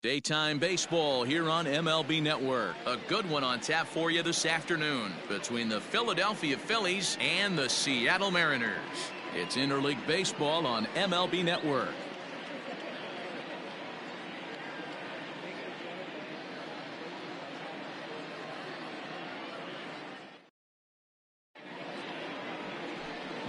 Daytime baseball here on MLB Network. A good one on tap for you this afternoon between the Philadelphia Phillies and the Seattle Mariners. It's interleague baseball on MLB Network.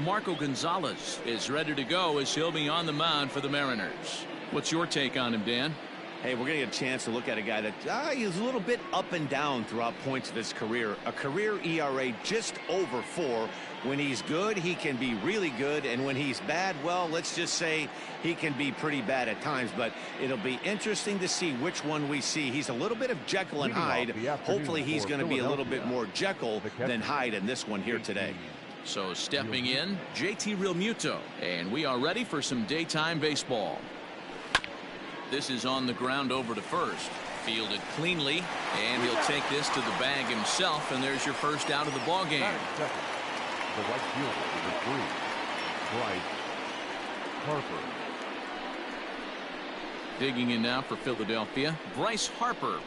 Marco Gonzalez is ready to go as he'll be on the mound for the Mariners. What's your take on him, Dan? Hey, we're going to get a chance to look at a guy that he's a little bit up and down throughout points of his career. A career ERA just over 4. When he's good, he can be really good. And when he's bad, well, let's just say he can be pretty bad at times. But it'll be interesting to see which one we see. He's a little bit of Jekyll and Hyde. Hopefully he's going to be a little bit more Jekyll than Hyde in this one here today. So stepping in, JT Realmuto. And we are ready for some daytime baseball. This is on the ground over to first. Fielded cleanly, and he'll take this to the bag himself, and there's your first out of the ball game. The right fielder, number 3, Bryce Harper. Digging in now for Philadelphia, Bryce Harper.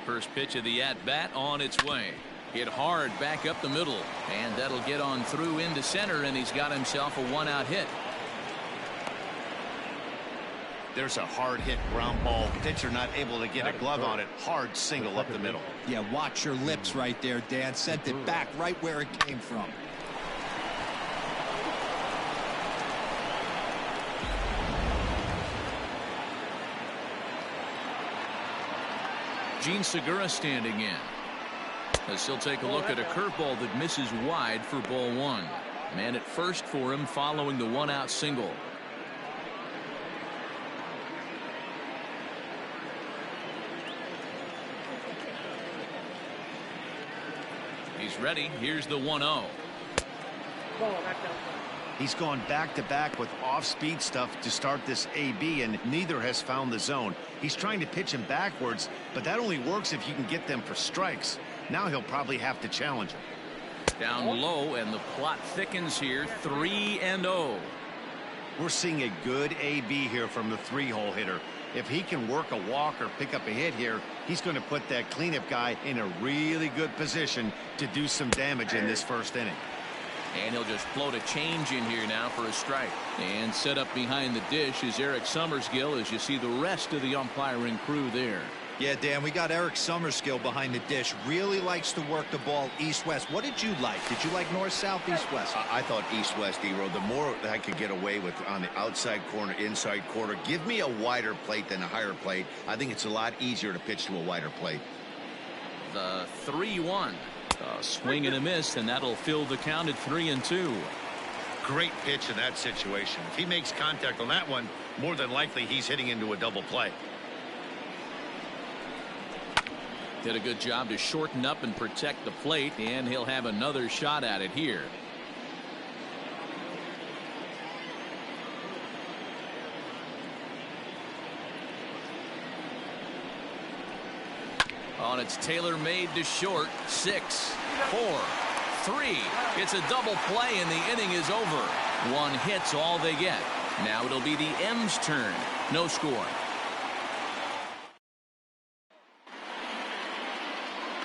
First pitch of the at-bat on its way. Hit hard back up the middle, and that'll get on through into center, and he's got himself a one-out hit. There's a hard hit ground ball. Pitcher not able to get a glove on it. Hard single up the middle. Yeah, watch your lips right there, Dan. Sent it back right where it came from. Gene Segura standing in as he'll take a look at a curveball that misses wide for ball 1. Man at first for him following the one-out single. He's ready. Here's the 1-0. He's gone back-to-back with off-speed stuff to start this AB, and neither has found the zone. He's trying to pitch him backwards, but that only works if you can get them for strikes. Now he'll probably have to challenge him. Down low, and the plot thickens here. 3-0. We're seeing a good AB here from the 3-hole hitter. If he can work a walk or pick up a hit here, he's going to put that cleanup guy in a really good position to do some damage in this first inning. And he'll just float a change in here now for a strike. And set up behind the dish is Eric Summerskill as you see the rest of the umpiring crew there. Yeah, Dan, we got Eric Summerskill behind the dish. Really likes to work the ball east-west. What did you like? Did you like north-south, east-west? I thought east-west, D-Row. The more I could get away with on the outside corner, inside corner, give me a wider plate than a higher plate. I think it's a lot easier to pitch to a wider plate. The 3-1. A swing and a miss, and that'll fill the count at 3-2. Great pitch in that situation. If he makes contact on that one, more than likely he's hitting into a double play. Did a good job to shorten up and protect the plate, and he'll have another shot at it here. On it's tailor-made to short. 6, 4, 3. It's a double play, and the inning is over. One hit's all they get. Now it'll be the M's turn. No score.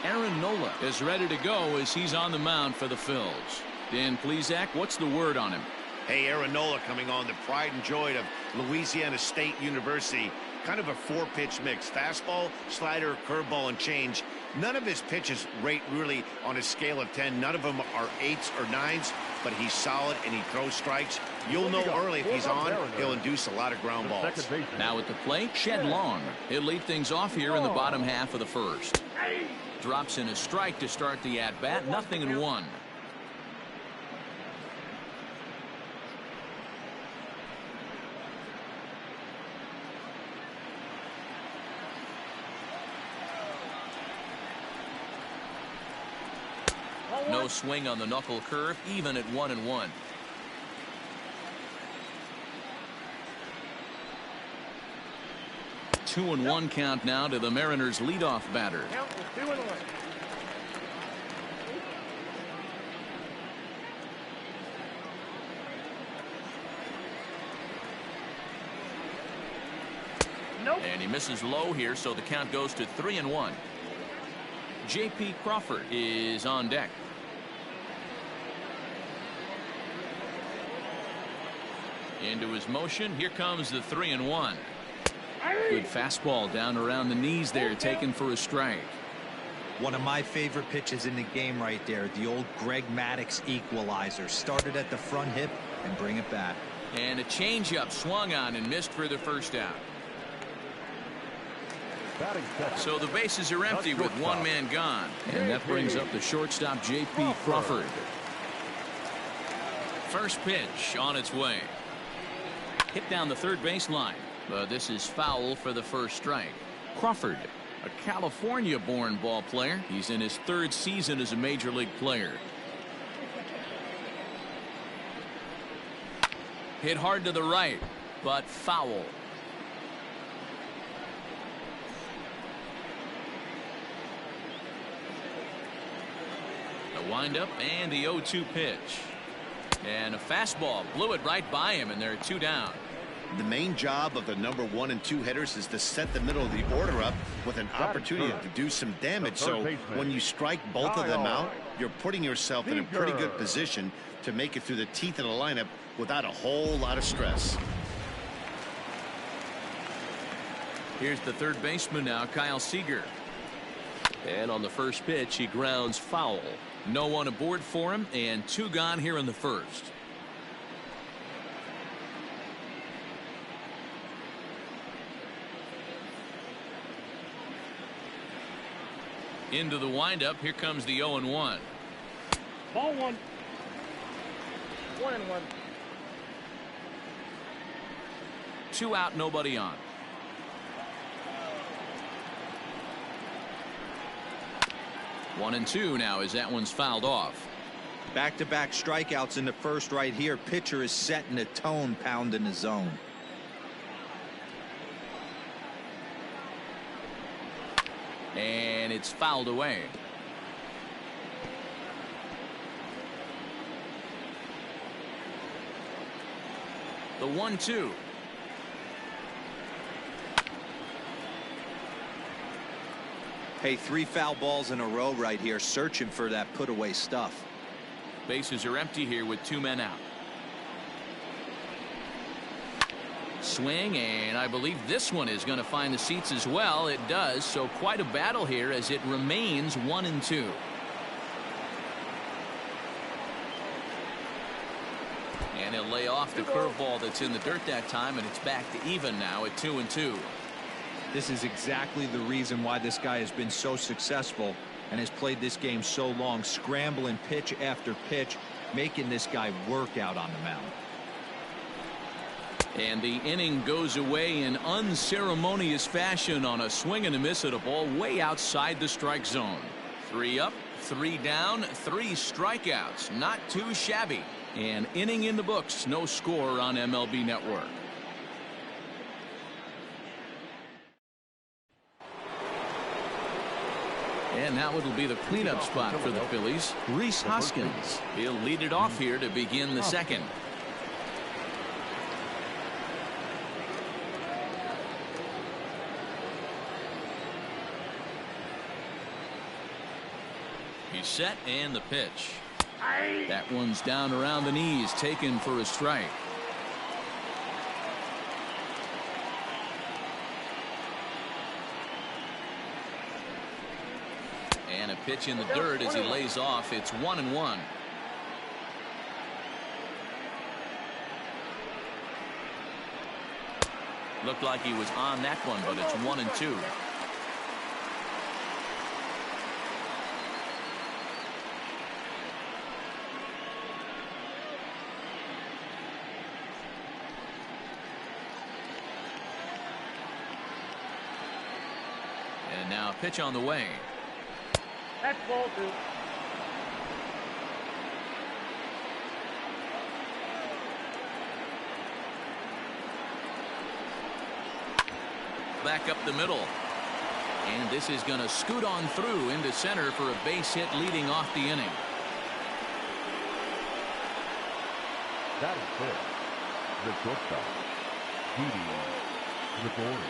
Aaron Nola is ready to go as he's on the mound for the Phils. Dan Plesac, what's the word on him? Hey, Aaron Nola coming on, the pride and joy of Louisiana State University. Kind of a 4-pitch mix. Fastball, slider, curveball, and change. None of his pitches rate really on a scale of 10. None of them are 8s or 9s, but he's solid and he throws strikes. You'll know early if he's on, he'll induce a lot of ground balls. Now at the plate, Shed Long. He'll lead things off here in the bottom half of the first. Drops in a strike to start the at-bat. 0-1. No swing on the knuckle curve, even at 1-1. Two and one count now to the Mariners leadoff batter. And he misses low here, so the count goes to 3-1. J.P. Crawford is on deck. Into his motion. Here comes the 3-1. Good fastball down around the knees there, taken for a strike. One of my favorite pitches in the game right there. The old Greg Maddux equalizer. Started at the front hip and bring it back. And a changeup swung on and missed for the first out. So the bases are empty with one man gone. And that brings up the shortstop, J.P. Crawford. First pitch on its way. Hit down the third baseline. But this is foul for the first strike. Crawford, a California-born ball player. He's in his third season as a major league player. Hit hard to the right, but foul. The windup and the 0-2 pitch. And a fastball blew it right by him, and they're two down. The main job of the number 1 and 2 hitters is to set the middle of the order up with an opportunity to do some damage. So when you strike both of them out, you're putting yourself in a pretty good position to make it through the teeth of the lineup without a whole lot of stress. Here's the third baseman now, Kyle Seager. And on the first pitch, he grounds foul. No one aboard for him, and two gone here in the first. Into the windup. Here comes the 0-1. Ball one. 1-1. Two out, nobody on. One and two now as that one's fouled off. Back-to-back strikeouts in the first right here. Pitcher is setting the tone, pounding the zone. And it's fouled away. The 1-2. Hey, 3 foul balls in a row right here, searching for that put away stuff. Bases are empty here with two men out. Swing, and I believe this one is going to find the seats as well. It does, so quite a battle here as it remains 1-2. And he'll lay off the curveball that's in the dirt that time, and it's back to even now at 2-2. This is exactly the reason why this guy has been so successful and has played this game so long, scrambling pitch after pitch, making this guy work out on the mound. And the inning goes away in unceremonious fashion on a swing and a miss at a ball way outside the strike zone. 3 up, 3 down, 3 strikeouts. Not too shabby. An inning in the books. No score on MLB Network. And now it'll be the cleanup spot for the Phillies. Rhys Hoskins. He'll lead it off here to begin the second. He's set, and the pitch. That one's down around the knees, taken for a strike. And a pitch in the dirt as he lays off. It's 1-1. Looked like he was on that one, but it's 1-2. And now a pitch on the way. That's ball 2. back up the middle. And this is going to scoot on through into center for a base hit leading off the inning. That is it. The shortstop, Didi Gregorius.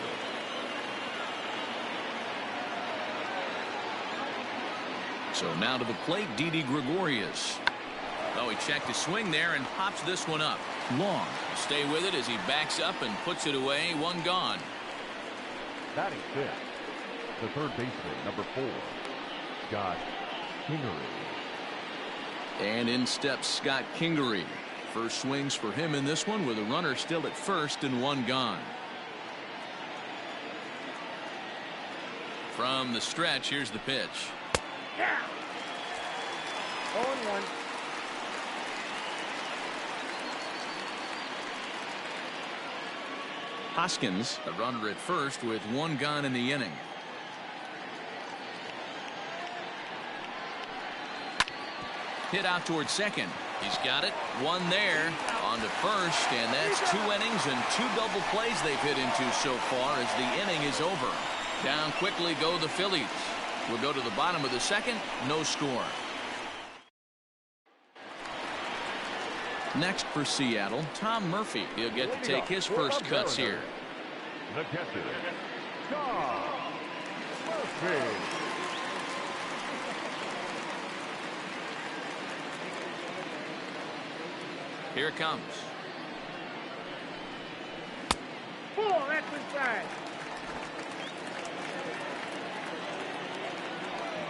So now to the plate, Didi Gregorius. Oh, he checked his swing there and pops this one up. Long. Stay with it as he backs up and puts it away. One gone. Batting fifth, the third baseman, number 4, Scott Kingery. And in steps Scott Kingery. First swings for him in this one with a runner still at first and one gone. From the stretch, here's the pitch. Yeah. 0-1. Hoskins, a runner at first with one gone in the inning. Hit out towards second. He's got it. One there. On to first, and that's 2 innings and 2 double plays they've hit into so far as the inning is over. Down quickly go the Phillies. We'll go to the bottom of the second. No score. Next for Seattle, Tom Murphy. He'll get to take his first cuts here. The catcher, Tom Murphy. Here it comes. Ball, that's inside.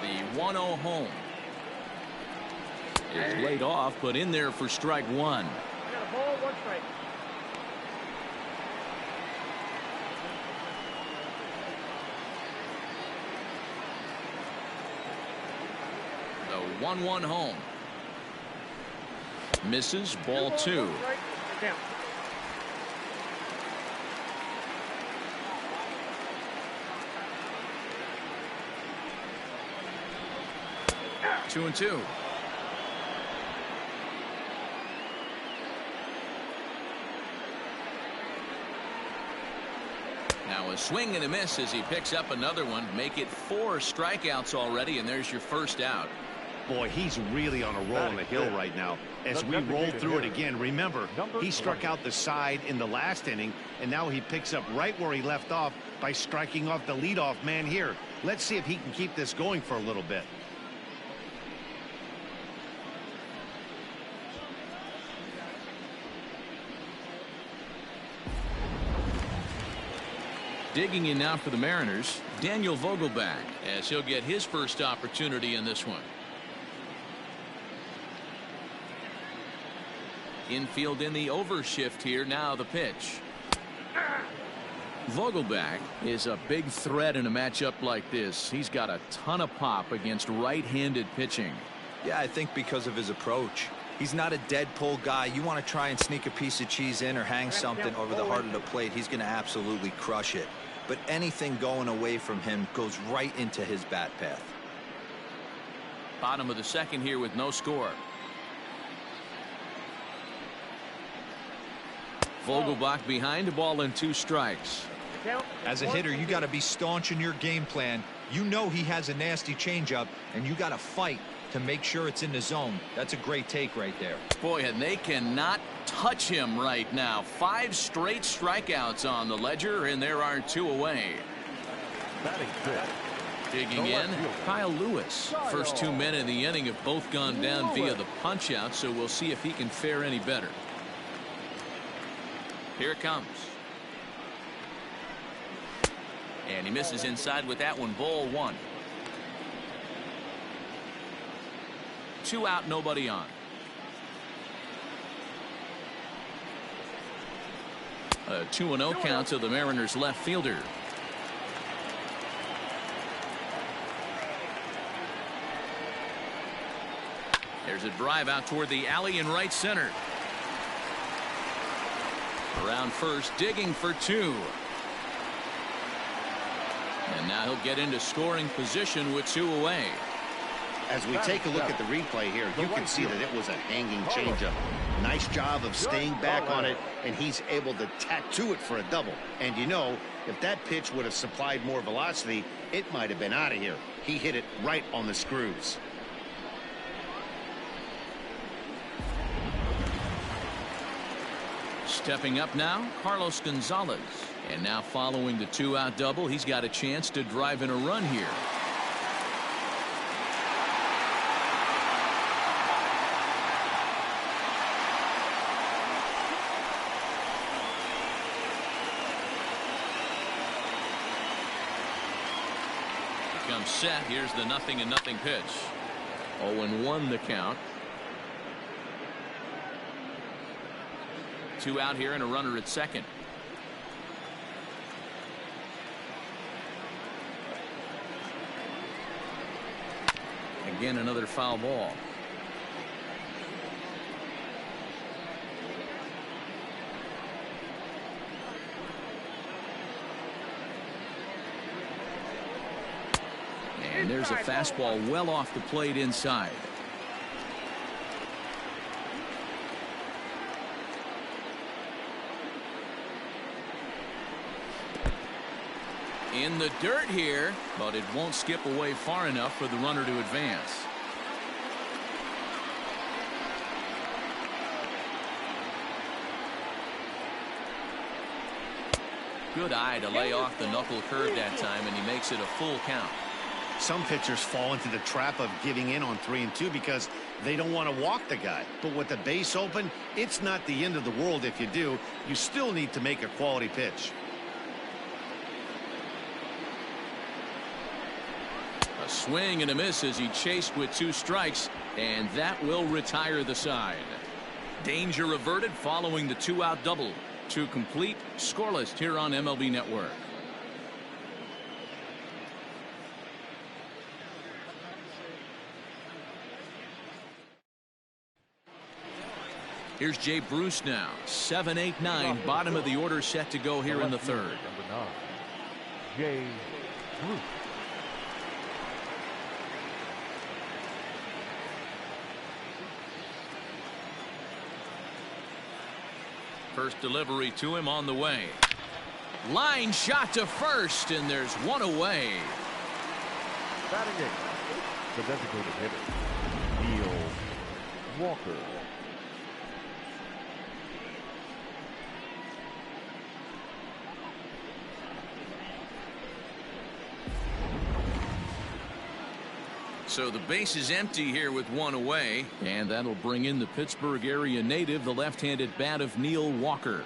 The 1-0 home is laid off, but in there for strike one. Got a ball, 1 strike. The 1-1 home. Misses, ball 2. 1 strike. Down. Two and 2. Now a swing and a miss as he picks up another one. Make it 4 strikeouts already, and there's your first out. Boy, he's really on a roll on the hill right now. As we roll through it again, remember, he struck out the side in the last inning, and now he picks up right where he left off by striking off the leadoff man here. Let's see if he can keep this going for a little bit. Digging in now for the Mariners, Daniel Vogelbach, as he'll get his first opportunity in this one. Infield in the overshift here. Now the pitch. Vogelbach is a big threat in a matchup like this. He's got a ton of pop against right-handed pitching. Yeah, I think because of his approach. He's not a dead pull guy. You want to try and sneak a piece of cheese in or hang something over the heart of the plate, he's going to absolutely crush it. But anything going away from him goes right into his bat path. Bottom of the second here with no score. Vogelbach behind, a ball and 2 strikes. As a hitter, you got to be staunch in your game plan. You know he has a nasty changeup, and you got to fight to make sure it's in the zone. That's a great take right there. Boy, and they cannot touch him right now. 5 straight strikeouts on the ledger, and there are 2 away. Batting fifth, Digging in, Kyle Lewis. First 2 men in the inning have both gone down via the punch-out, so we'll see if he can fare any better. Here it comes. And he misses inside with that one. Ball 1. 2 out, nobody on. A 2-0 count to the Mariners left fielder. There's a drive out toward the alley in right center. Around first, digging for 2. And now he'll get into scoring position with 2 away. As we take a look at the replay here, you can see that it was a hanging changeup. Nice job of staying back on it, and he's able to tattoo it for a double. And you know, If that pitch would have supplied more velocity, it might have been out of here. He hit it right on the screws. Stepping up now, Carlos Gonzalez. And now following the two-out double, he's got a chance to drive in a run here. Comes set. Here's the 0-0 pitch. 0-1 the count. Two out here and a runner at second. Again, another foul ball. And there's a fastball well off the plate inside. In the dirt here, but it won't skip away far enough for the runner to advance. Good eye to lay off the knuckle curve that time, and he makes it a full count. Some pitchers fall into the trap of giving in on 3-2 because they don't want to walk the guy. But with the base open, it's not the end of the world if you do. You still need to make a quality pitch. A swing and a miss as he chased with 2 strikes, and that will retire the side. Danger averted following the 2-out double. 2 complete, scoreless here on MLB Network. Here's Jay Bruce now. 7, 8, 9, bottom of the order set to go here in the third. Number 9, Jay Bruce. First delivery to him on the way. Line shot to first, and there's one away. Batting eighth, the designated hitter, Neil Walker. So the base is empty here with one away, and that'll bring in the Pittsburgh area native, the left-handed bat of Neil Walker.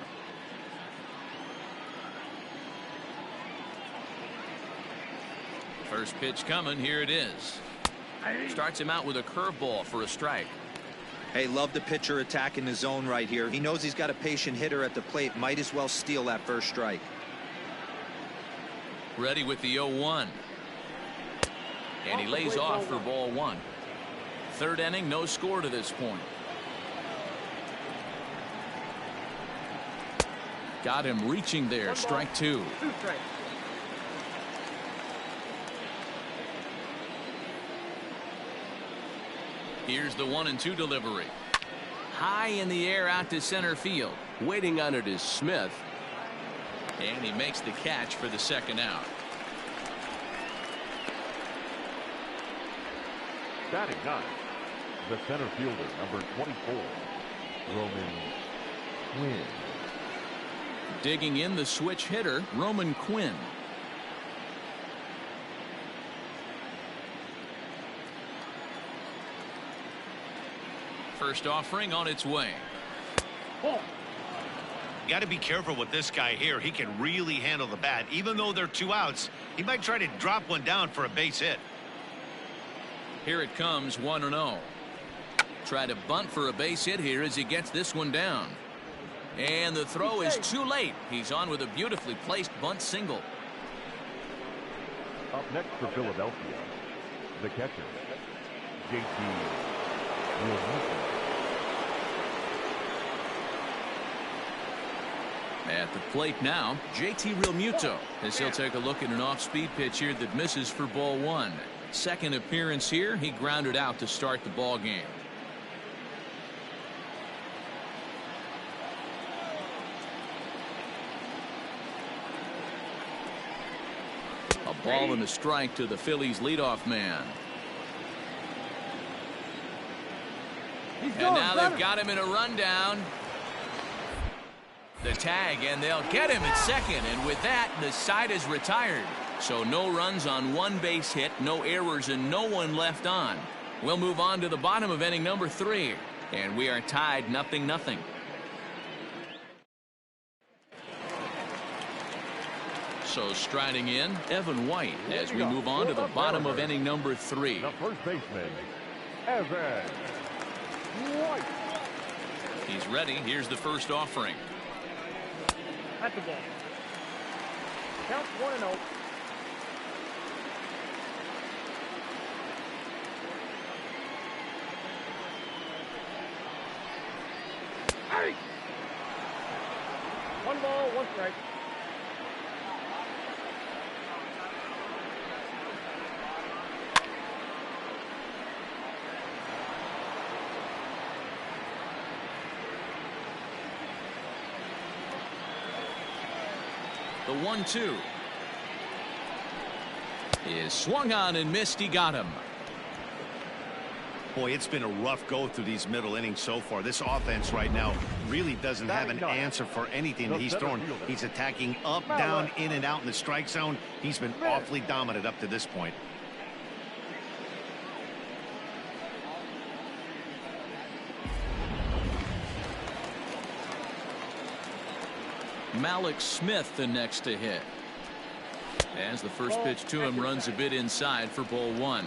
First pitch coming. Here it is. Starts him out with a curveball for a strike. Hey, love the pitcher attacking the zone right here. He knows he's got a patient hitter at the plate. Might as well steal that first strike. Ready with the 0-1. And he lays off for ball 1. Third inning, no score to this point. Got him reaching there. Strike 2. 2 strikes. Here's the 1-2 delivery. High in the air out to center field. Waiting on it is Smith. And he makes the catch for the second out. Batting 9, the center fielder, number 24, Roman Quinn. Digging in the switch hitter, Roman Quinn. First offering on its way. Got to be careful with this guy here. He can really handle the bat. Even though they're 2 outs, he might try to drop one down for a base hit. Here it comes, 1-0. Try to bunt for a base hit here as he gets this one down. And the throw is too late. He's on with a beautifully placed bunt single. Up next for Philadelphia, the catcher, JT Realmuto. At the plate now, JT Realmuto, as he'll take a look at an off-speed pitch here that misses for ball 1. Second appearance here, he grounded out to start the ball game. Ball and a strike to the Phillies leadoff man. And now they've got him in a rundown. The tag, and they'll get him at second. And with that, the side is retired. So no runs on one base hit, no errors, and no one left on. We'll move on to the bottom of inning number 3. And we are tied 0-0. So striding in, Evan White, as we move on to the bottom of inning number 3. The first baseman, Evan White. He's ready. Here's the first offering. At the ball. Count 1-0. Hey! 1 ball, 1 strike. The 1-2 is swung on and missed. He got him. Boy, it's been a rough go through these middle innings so far. This offense right now really doesn't have an answer for anything that he's thrown. He's attacking up, down, in and out in the strike zone. He's been awfully dominant up to this point. Malik Smith the next to hit. As the first pitch to him runs a bit inside for ball 1.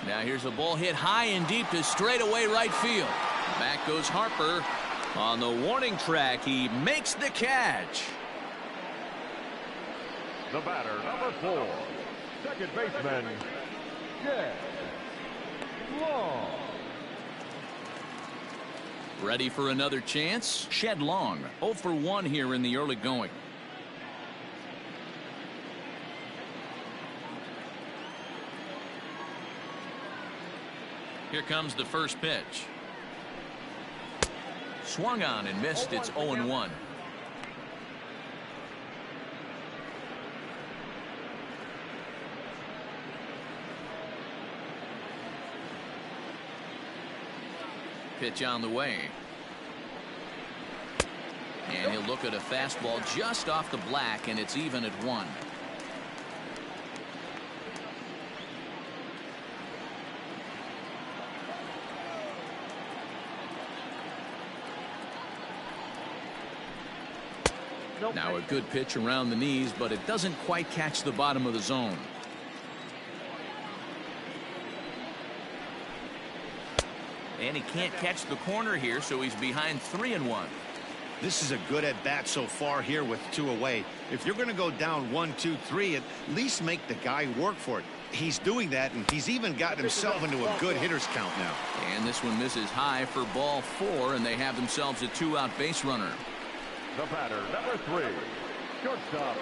Now here's a ball hit high and deep to straightaway right field. Back goes Harper on the warning track. He makes the catch. The batter, number 4, second baseman, Jed Long. Ready for another chance? Shed Long, 0 for 1 here in the early going. Here comes the first pitch. Swung on and missed. It's 0-1. Pitch on the way. And he'll look at a fastball just off the black, and it's even at 1. Now a good pitch around the knees, but it doesn't quite catch the bottom of the zone. And he can't catch the corner here, so he's behind 3-1. This is a good at bat so far here with 2 away. If you're going to go down 1, 2, 3, at least make the guy work for it. He's doing that, and he's even gotten himself into a good hitter's count now. And this one misses high for ball 4, and they have themselves a 2-out base runner. The batter, number 3, shortstop.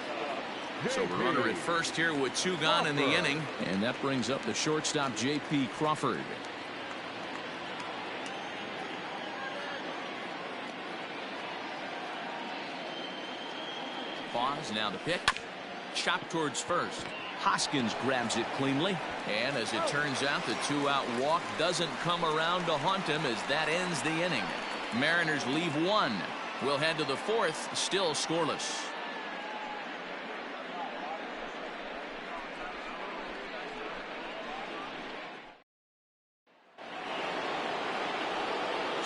So the runner at first here with 2 gone in the inning, and that brings up the shortstop J.P. Crawford. Pause, now the pitch. Chop towards first. Hoskins grabs it cleanly. And as it turns out, the 2-out walk doesn't come around to haunt him as that ends the inning. Mariners leave 1. We'll head to the 4th, still scoreless.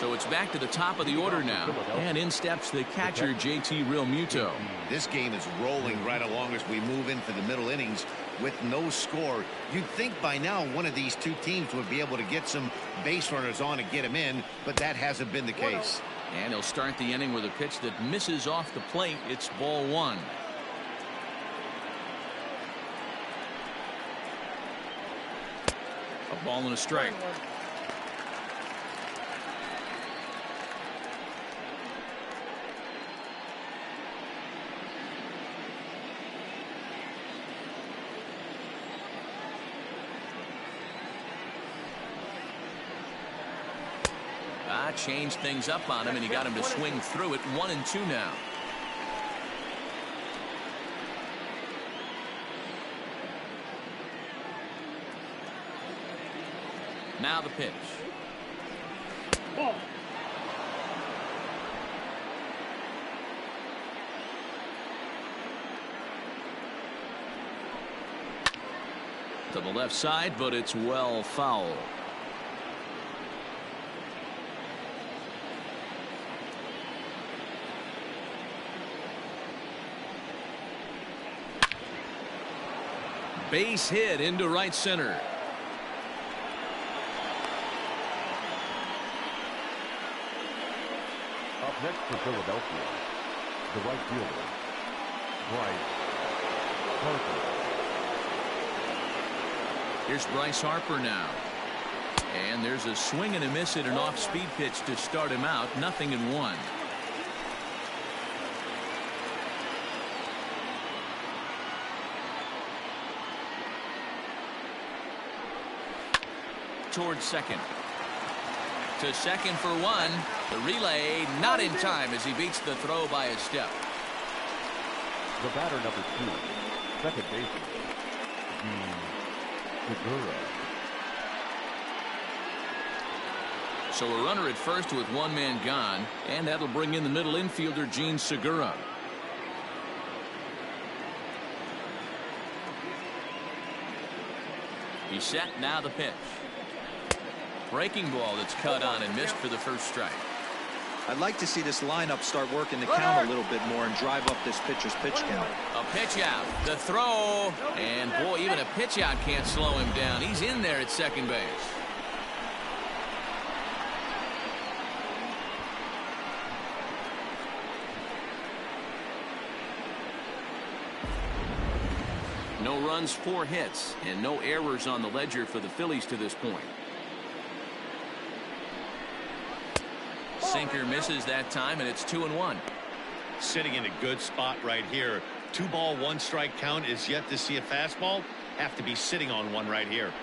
So it's back to the top of the order now. And in steps the catcher, JT Realmuto. This game is rolling right along as we move into the middle innings with no score. You'd think by now one of these 2 teams would be able to get some base runners on and get them in, but that hasn't been the case. And he'll start the inning with a pitch that misses off the plate. It's ball 1. A ball and a strike. changed things up on him, and he got him to swing through it. 1-2 now. Now the pitch. Ball. To the left side, but it's well foul. Base hit into right center. Up next for Philadelphia, the right fielder, Bryce Harper. Here's Bryce Harper now. And there's a swing and a miss at an off-speed pitch to start him out. 0-1. Towards second. To second for one. The relay not in time as he beats the throw by a step. The batter number 2, second baseman, Segura. So a runner at first with one man gone, and that'll bring in the middle infielder Gene Segura. He's set. Now the pitch. Breaking ball that's cut on and missed for the first strike. I'd like to see this lineup start working the count a little bit more and drive up this pitcher's pitch count. A pitch out. The throw. And boy, even a pitch out can't slow him down. He's in there at second base. No runs, 4 hits, and no errors on the ledger for the Phillies to this point. Sinker misses that time, and it's 2-1. Sitting in a good spot right here. 2-ball, 1-strike count is yet to see a fastball. Have to be sitting on one right here.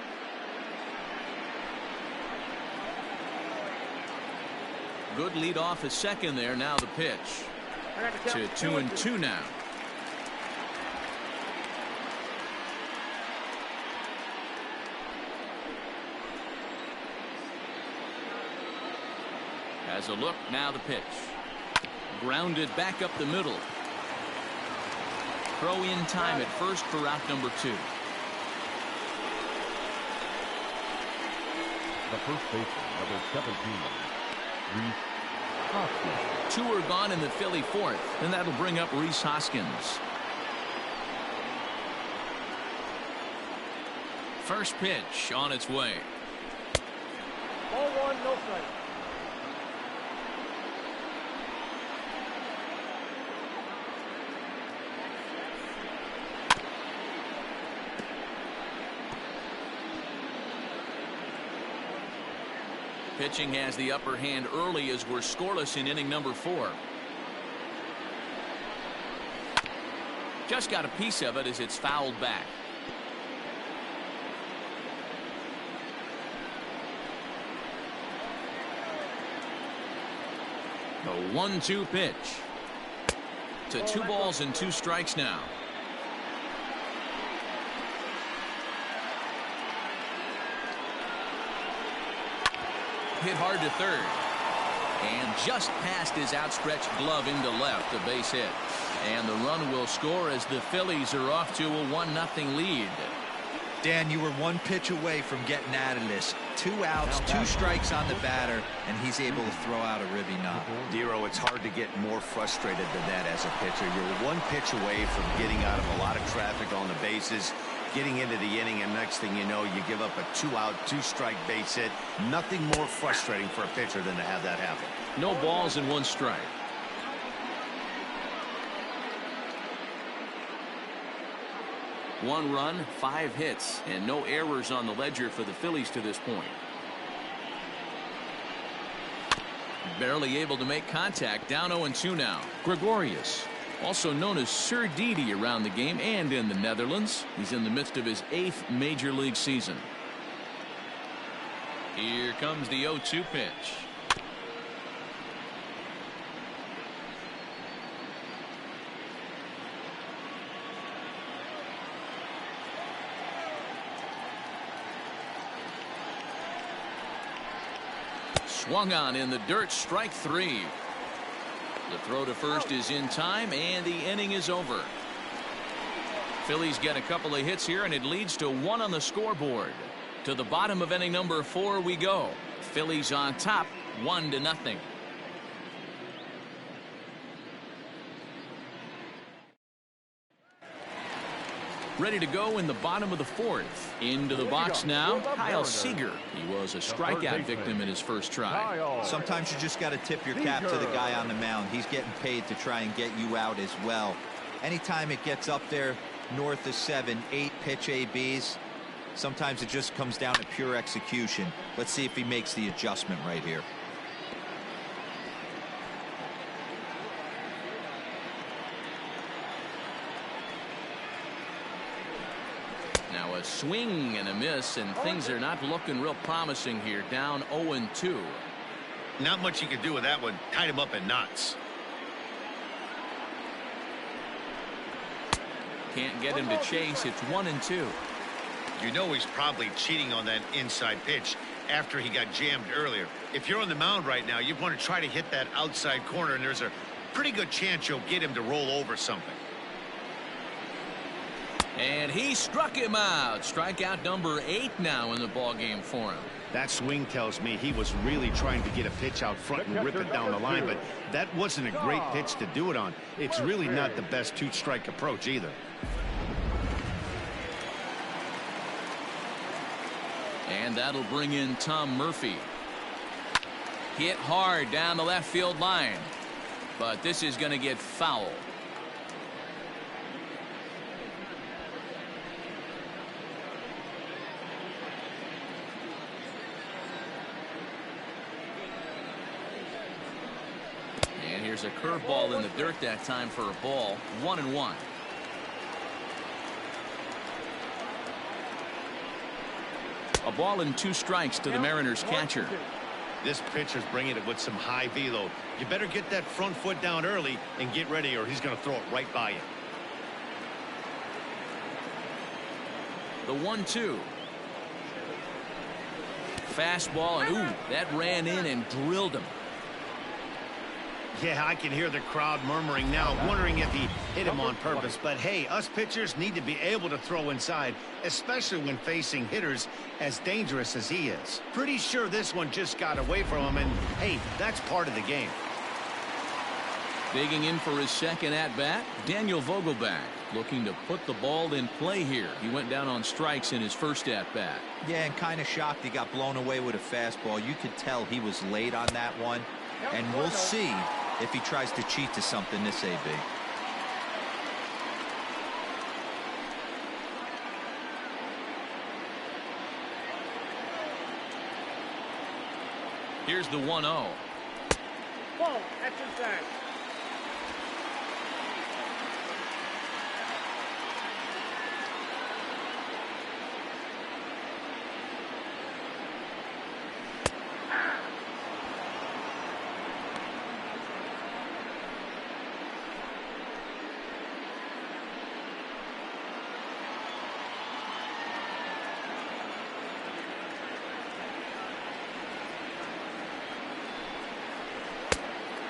Good lead off at second there. Now the pitch. To 2-2 now. As a look, now the pitch. Grounded back up the middle. Throw in time at first for out number 2. The first baseman, number 17, Rhys Hoskins. 2 are gone in the Philly fourth, and that'll bring up Rhys Hoskins. First pitch on its way. Ball 1, no strike. Pitching has the upper hand early as we're scoreless in inning number 4. Just got a piece of it as it's fouled back. The 1-2 pitch. To 2 balls and 2 strikes now. Hit hard to third. And just past his outstretched glove into left, a base hit. And the run will score as the Phillies are off to a 1-0 lead. Dan, you were 1 pitch away from getting out of this. 2 outs, 2 strikes on the batter, and he's able to throw out a ribby knob. Dero, it's hard to get more frustrated than that as a pitcher. You're 1 pitch away from getting out of a lot of traffic on the bases, getting into the inning, and next thing you know, you give up a 2-out, 2-strike base hit. Nothing more frustrating for a pitcher than to have that happen. No balls and 1 strike. One run, 5 hits, and no errors on the ledger for the Phillies to this point. Barely able to make contact. Down 0-2 now. Gregorius, also known as Sir Didi around the game and in the Netherlands. He's in the midst of his 8th major league season. Here comes the 0-2 pitch. Swung on in the dirt, strike 3. The throw to first is in time, and the inning is over. Phillies get a couple of hits here, and it leads to 1 on the scoreboard. To the bottom of inning number 4 we go. Phillies on top, 1-0. Ready to go in the bottom of the 4th. Into the box now, Kyle Seager. He was a strikeout victim in his first try. Sometimes you just got to tip your cap to the guy on the mound. He's getting paid to try and get you out as well. Anytime it gets up there north of 7, 8 pitch ABs, sometimes it just comes down to pure execution. Let's see if he makes the adjustment right here. Now a swing and a miss, and things are not looking real promising here. Down 0-2. Not much you can do with that one. Tied him up in knots. Can't get him to chase. It's 1-2. You know he's probably cheating on that inside pitch after he got jammed earlier. If you're on the mound right now, you want to try to hit that outside corner, and there's a pretty good chance you'll get him to roll over something. And he struck him out. Strikeout number 8 now in the ballgame for him. That swing tells me he was really trying to get a pitch out front and rip it down the line, but that wasn't a great pitch to do it on. It's really not the best 2-strike approach either. And that'll bring in Tom Murphy. Hit hard down the left field line, but this is going to get foul. And here's a curveball in the dirt that time for a ball. 1-1. A ball and 2 strikes to the Mariners catcher. This pitcher's bringing it with some high velo. You better get that front foot down early and get ready, or he's going to throw it right by you. The 1-2. Fastball, and ooh, that ran in and drilled him. Yeah, I can hear the crowd murmuring now, wondering if he hit him on purpose. But hey, us pitchers need to be able to throw inside, especially when facing hitters as dangerous as he is. Pretty sure this one just got away from him, and hey, that's part of the game. Digging in for his second at-bat, Daniel Vogelback, looking to put the ball in play here. He went down on strikes in his first at-bat. Yeah, and kind of shocked he got blown away with a fastball. You could tell he was late on that one, and we'll see if he tries to cheat to something this AB. Here's the 1-0. Ball, exercise.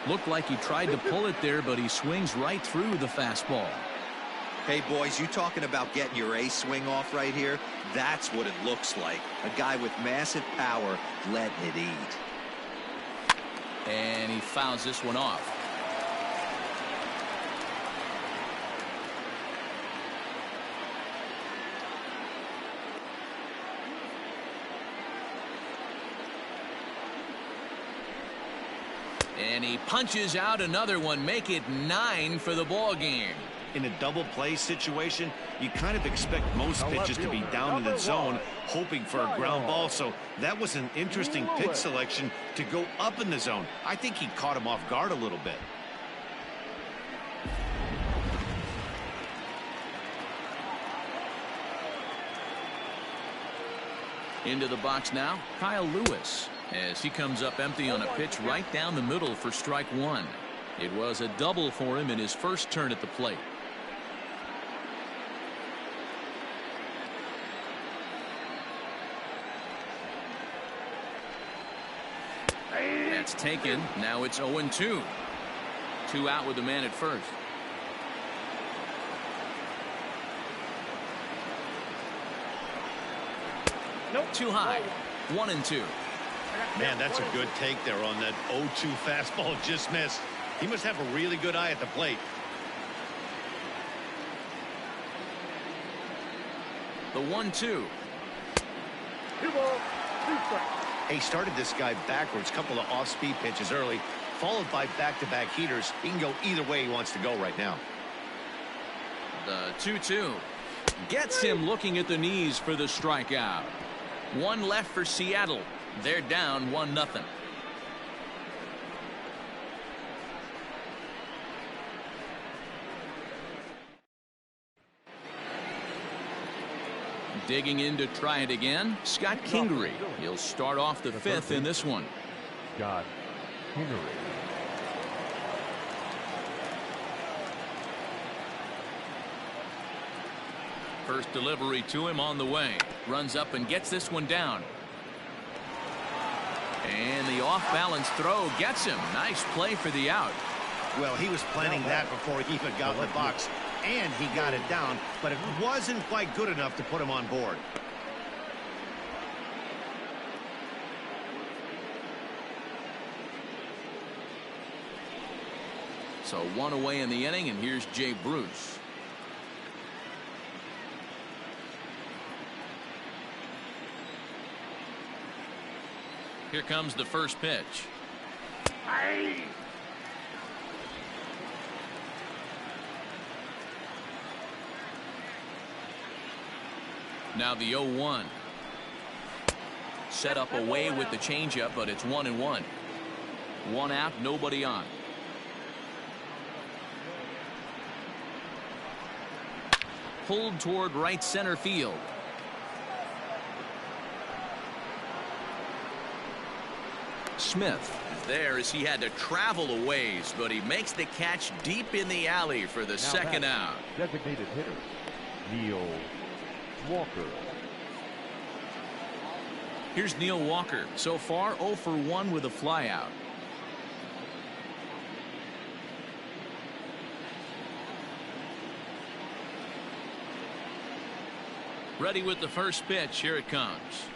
Looked like he tried to pull it there, but he swings right through the fastball. Hey, boys, you talking about getting your ace swing off right here? That's what it looks like. A guy with massive power letting it eat. And he fouls this one off. And he punches out another one, make it 9 for the ball game. In a double play situation, you kind of expect most pitches to be down in the zone, hoping for a ground ball. So that was an interesting pitch selection to go up in the zone. I think he caught him off guard a little bit. Into the box now, Kyle Lewis, as he comes up empty on a pitch right down the middle for strike 1. It was a double for him in his first turn at the plate. That's taken. Now it's 0-2. 2 out with the man at first. Nope. Too high. 1-2. Man, that's a good take there on that 0-2 fastball. Just missed. He must have a really good eye at the plate. The 1-2. 2 balls, 2 strikes. He started this guy backwards, couple of off-speed pitches early, followed by back-to-back heaters. He can go either way he wants to go right now. The 2-2 gets him looking at the knees for the strikeout. 1 left for Seattle. They're down 1-0. Digging in to try it again, Scott Kingery. He'll start off the 5th in this one. Scott Kingery. First delivery to him on the way. Runs up and gets this one down. And the off-balance throw gets him. Nice play for the out. Well, he was planning that before he even got in the box, and he got it down, but it wasn't quite good enough to put him on board. So 1 away in the inning, and here's Jay Bruce. Here comes the first pitch. Aye. Now the 0-1. Set up away with the changeup, but it's 1-1. 1 out, nobody on. Pulled toward right center field. Smith there as he had to travel a ways, but he makes the catch deep in the alley for the second out. Designated hitter Neil Walker. Here's Neil Walker. So far 0 for 1 with a flyout. Ready with the first pitch. Here it comes.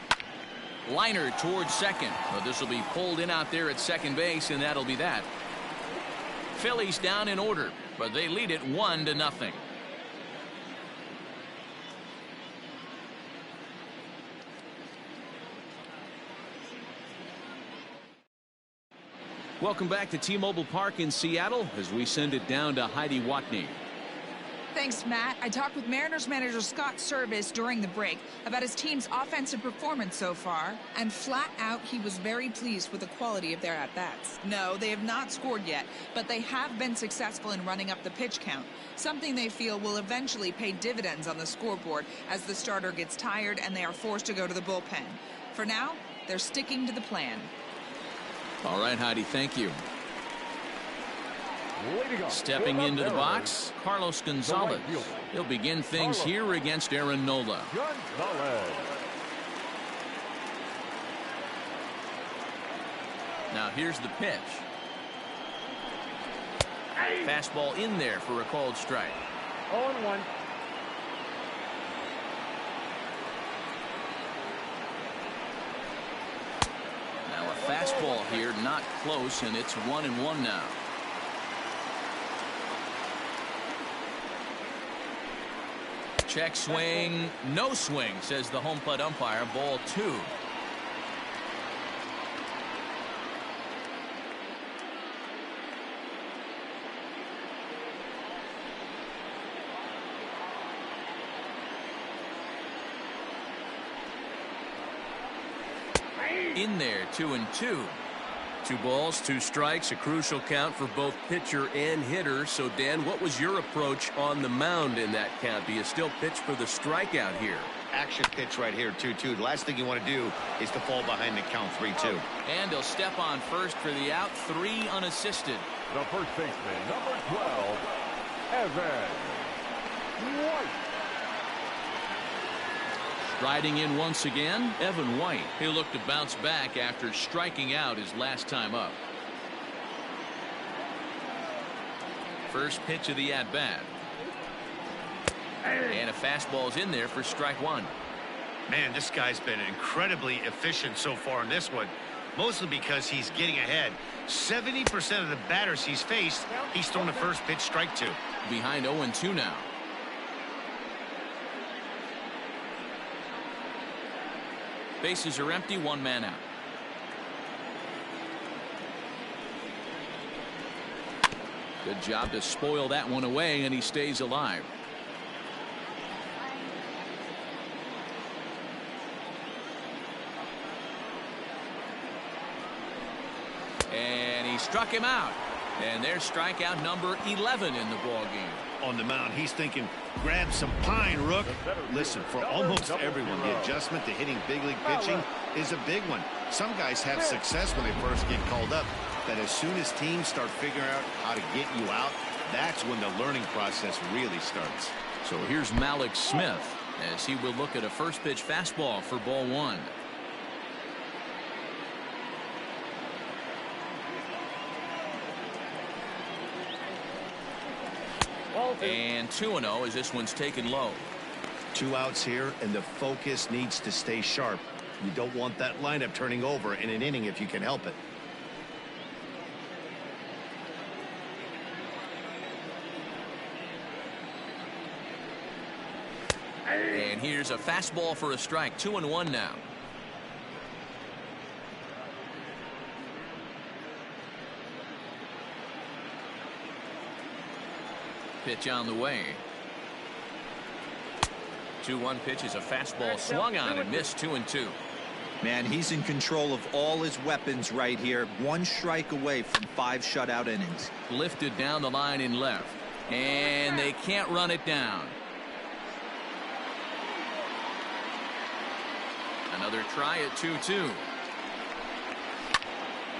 Liner towards second, but this will be pulled in out there at second base, and that'll be that. Phillies down in order, but they lead it 1-0. Welcome back to T-Mobile Park in Seattle as we send it down to Heidi Watney. Thanks, Matt. I talked with Mariners manager Scott Service during the break about his team's offensive performance so far, and flat out he was very pleased with the quality of their at-bats. No, they have not scored yet, but they have been successful in running up the pitch count, something they feel will eventually pay dividends on the scoreboard as the starter gets tired and they are forced to go to the bullpen. For now, they're sticking to the plan. All right, Heidi, thank you. Stepping into the box, Carlos Gonzalez. He'll begin things here against Aaron Nola. Now here's the pitch. Fastball in there for a called strike. 0-1. Now a fastball here, not close, and it's 1-1 now. Check swing, no swing, says the home plate umpire. Ball 2. In there, 2-2. 2 balls, 2 strikes, a crucial count for both pitcher and hitter. So, Dan, what was your approach on the mound in that count? Do you still pitch for the strikeout here? Action pitch right here, 2-2. The last thing you want to do is to fall behind the count 3-2. And he'll step on first for the out, 3 unassisted. The first baseman, number 12, Evan White. Riding in once again, Evan White. He'll look to bounce back after striking out his last time up. First pitch of the at-bat. And a fastball's in there for strike one. Man, this guy's been incredibly efficient so far in this one, mostly because he's getting ahead. 70% of the batters he's faced, he's thrown the first pitch strike to. Behind 0-2 now. Bases are empty, one man out. Good job to spoil that one away, and he stays alive. And he struck him out. And there's strikeout number 11 in the ballgame. On the mound, he's thinking, grab some pine, Rook. Listen, for almost everyone, the adjustment to hitting big league pitching is a big one. Some guys have success when they first get called up, but as soon as teams start figuring out how to get you out, that's when the learning process really starts. So here's Malik Smith as he will look at a first pitch fastball for ball one. And 2-0 as this one's taken low. 2 outs here, and the focus needs to stay sharp. You don't want that lineup turning over in an inning if you can help it. And here's a fastball for a strike. 2-1 now. Pitch on the way. 2-1 pitch is a fastball swung on and missed. 2-2. Man, he's in control of all his weapons right here. 1 strike away from 5 shutout innings. Lifted down the line in left. And they can't run it down. Another try at 2-2.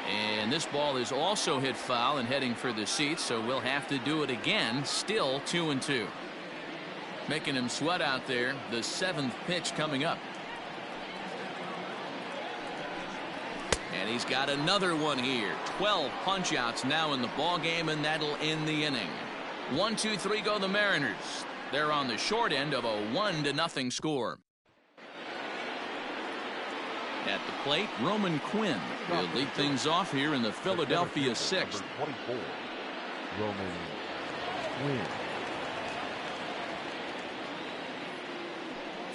And this ball is also hit foul and heading for the seats, so we'll have to do it again. Still 2-2. Making him sweat out there. The 7th pitch coming up. And he's got another one here. 12 punch outs now in the ball game, and that'll end the inning. 1-2-3 go the Mariners. They're on the short end of a 1-0 score. At the plate, Roman Quinn will lead things off here in the Philadelphia 6th. 24, Roman Quinn.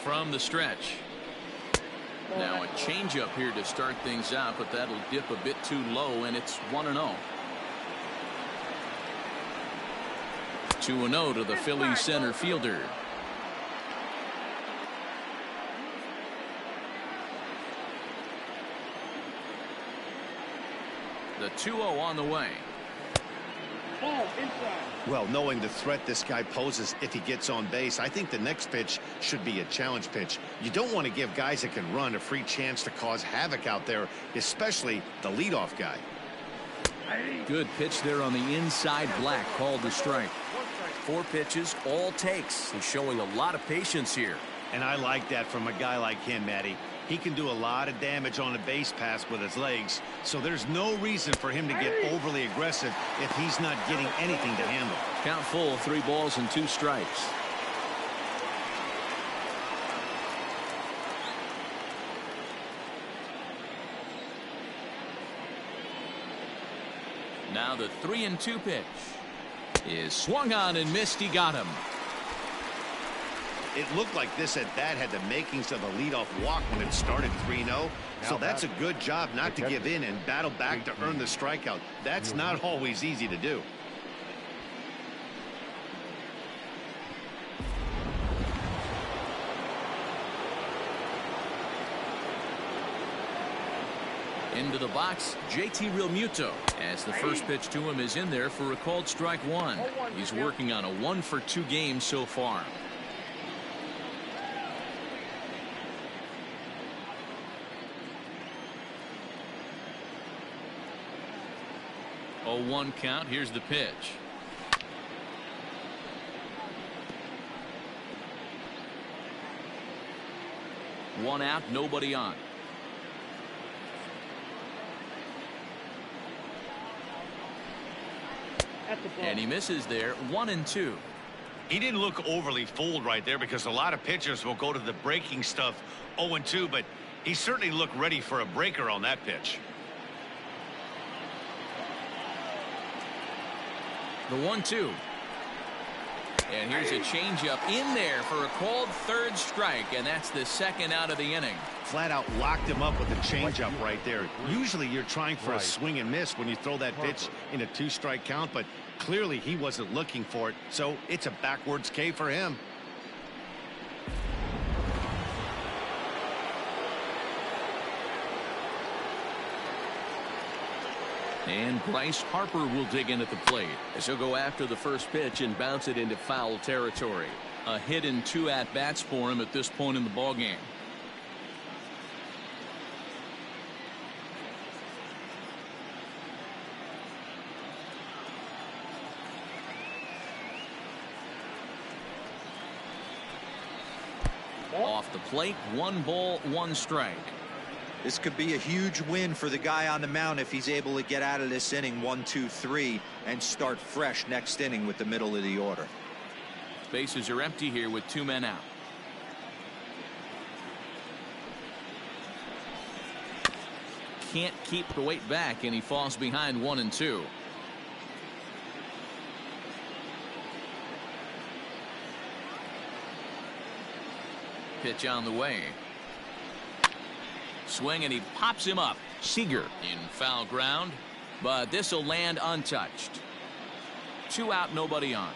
From the stretch. Now a changeup here to start things out, but that'll dip a bit too low, and it's 1-0. 2-0 to the Phillies center fielder. The 2-0 on the way. Well, knowing the threat this guy poses if he gets on base, I think the next pitch should be a challenge pitch. You don't want to give guys that can run a free chance to cause havoc out there, especially the leadoff guy. Good pitch there on the inside. Black called the strike. 4 pitches, all takes. He's showing a lot of patience here. And I like that from a guy like him, Matty. He can do a lot of damage on a base pass with his legs, so there's no reason for him to get overly aggressive if he's not getting anything to handle. Count full, 3 balls and 2 strikes. Now the 3-2 pitch is swung on and missed. He got him. It looked like this at bat had the makings of a leadoff walk when it started 3-0. So that's a good job not to give in and battle back to earn the strikeout. That's not always easy to do. Into the box, JT Realmuto, as the first pitch to him is in there for a called strike 1. He's working on a 1-for-2 game so far. 0-1 count. Here's the pitch. 1 out, nobody on. That's the ball. And he misses there. 1-2. He didn't look overly fooled right there because a lot of pitchers will go to the breaking stuff 0-2, but he certainly looked ready for a breaker on that pitch. The 1-2. And here's a changeup in there for a called third strike, and that's the second out of the inning. Flat out locked him up with a changeup right there. Usually you're trying for a swing and miss when you throw that pitch in a 2-strike count, but clearly he wasn't looking for it, so it's a backwards K for him. And Bryce Harper will dig in at the plate as he'll go after the first pitch and bounce it into foul territory. A hit in 2 at-bats for him at this point in the ballgame. Off the plate, 1 ball, 1 strike. This could be a huge win for the guy on the mound if he's able to get out of this inning 1, 2, 3 and start fresh next inning with the middle of the order. Bases are empty here with 2 men out. Can't keep the weight back, and he falls behind 1-2. Pitch on the way. Swing, and he pops him up. Seager in foul ground, but this will land untouched. 2 out, nobody on.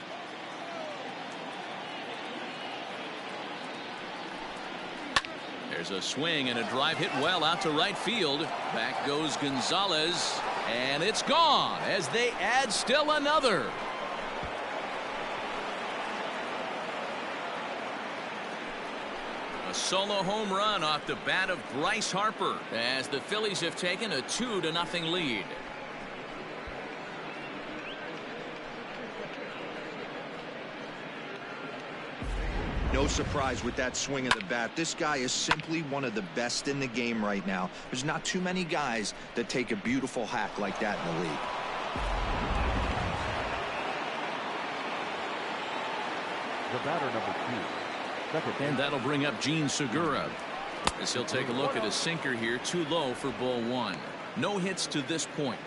There's a swing and a drive hit well out to right field. Back goes Gonzalez, and it's gone as they add still another. Solo home run off the bat of Bryce Harper as the Phillies have taken a 2-0 lead. No surprise with that swing of the bat. This guy is simply one of the best in the game right now. There's not too many guys that take a beautiful hack like that in the league. The batter, number 2. And that'll bring up Gene Segura as he'll take a look at a sinker here, too low for ball 1. No hits to this point.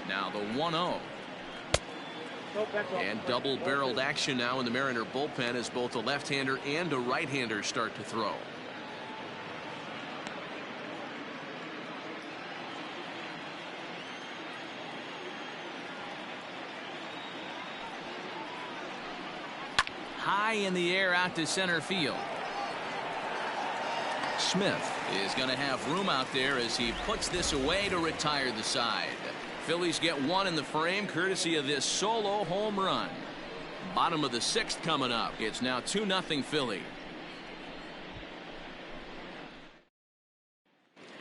Now the 1-0. And double-barreled action now in the Mariner bullpen as both a left-hander and a right-hander start to throw. High in the air out to center field. Smith is going to have room out there as he puts this away to retire the side. Phillies get 1 in the frame courtesy of this solo home run. Bottom of the 6th coming up. It's now 2-0 Philly.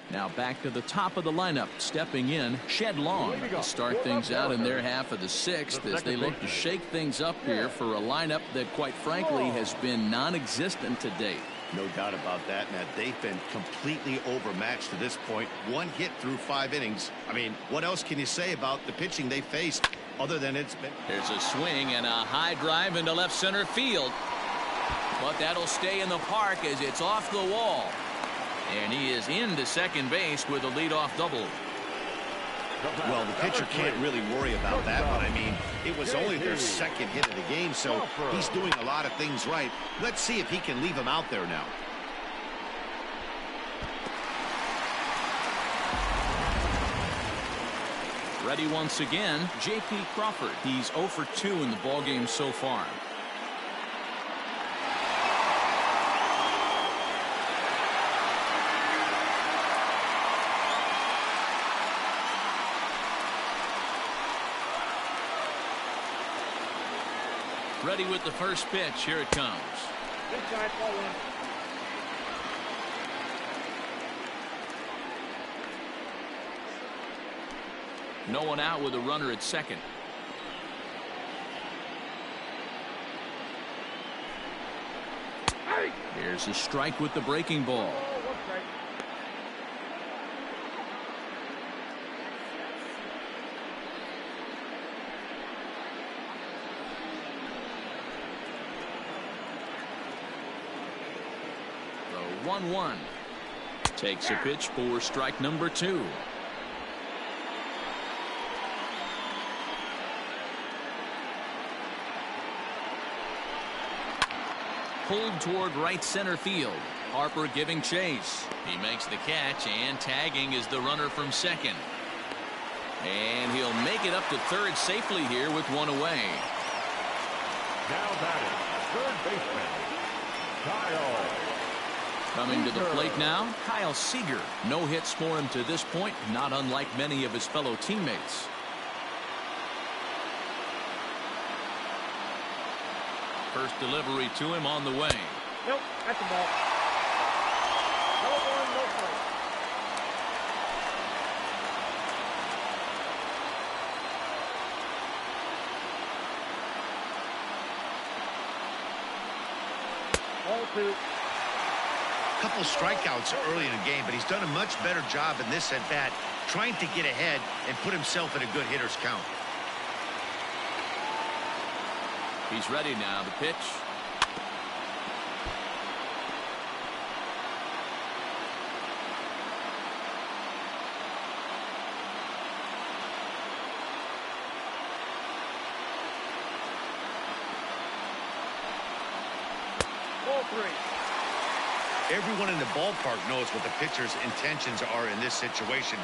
Now back to the top of the lineup. Stepping in, Shed Long to start things out in their half of the 6th as they look to shake things up here for a lineup that quite frankly has been non-existent to date. No doubt about that, Matt. They've been completely overmatched to this point. 1 hit through 5 innings. I mean, what else can you say about the pitching they faced other than it's been... There's a swing and a high drive into left center field. But that'll stay in the park as it's off the wall. And he is into second base with a leadoff double. Well, the pitcher can't really worry about that one. I mean, it was only their 2nd hit of the game, so he's doing a lot of things right. Let's see if he can leave him out there now. Ready once again, J.P. Crawford. He's 0 for 2 in the ballgame so far. Ready with the first pitch. Here it comes. Inside, ball 1. No one out with a runner at second. Here's a strike with the breaking ball. The 1-1. Takes a pitch for strike number 2. Pulled toward right center field. Harper giving chase. He makes the catch, and tagging is the runner from second. And he'll make it up to third safely here with one away. Now batting, third baseman, Kyle. Coming to the plate now, Kyle Seager. No hits for him to this point, not unlike many of his fellow teammates. First delivery to him on the way. Nope, that's the ball. No one, no play. Ball 2. Couple strikeouts early in the game, but he's done a much better job in this at bat, trying to get ahead and put himself in a good hitter's count. He's ready now. The pitch. Ball 3. Everyone in the ballpark knows what the pitcher's intentions are in this situation.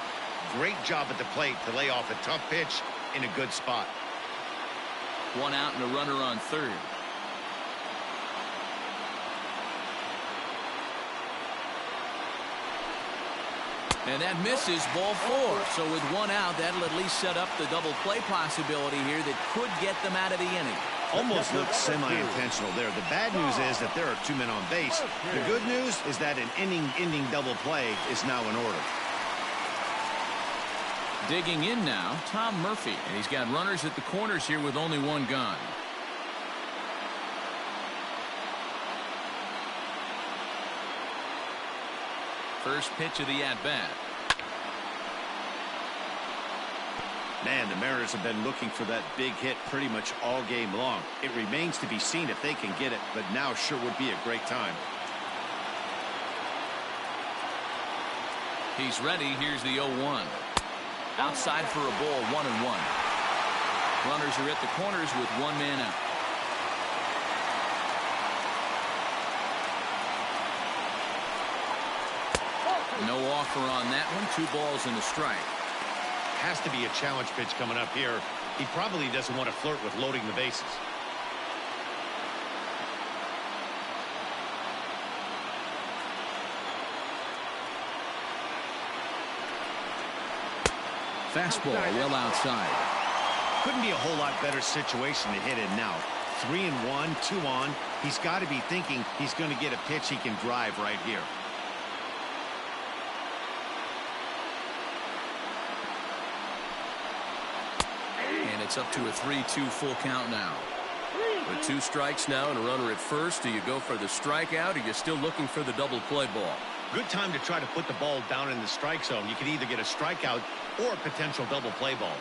Great job at the plate to lay off a tough pitch in a good spot. One out and a runner on third. And that misses, ball 4. So with one out, that'll at least set up the double play possibility here that could get them out of the inning. Almost looks semi-intentional there. The bad news is that there are 2 men on base. The good news is that an inning-ending double play is now in order. Digging in now, Tom Murphy. And he's got runners at the corners here with only one gun. First pitch of the at-bat. Man, the Mariners have been looking for that big hit pretty much all game long. It remains to be seen if they can get it, but now sure would be a great time. He's ready. Here's the 0-1. Outside for a ball, 1-1. Runners are at the corners with one man out. No offer on that one. 2 balls and a strike. Has to be a challenge pitch coming up here. He probably doesn't want to flirt with loading the bases. Fastball well outside. Couldn't be a whole lot better situation to hit in now. 3-1, 2 on. He's got to be thinking he's going to get a pitch he can drive right here. And it's up to a 3-2 full count now. With 2 strikes now and a runner at first, do you go for the strikeout or are you still looking for the double play ball? Good time to try to put the ball down in the strike zone. You can either get a strikeout or a potential double play ball.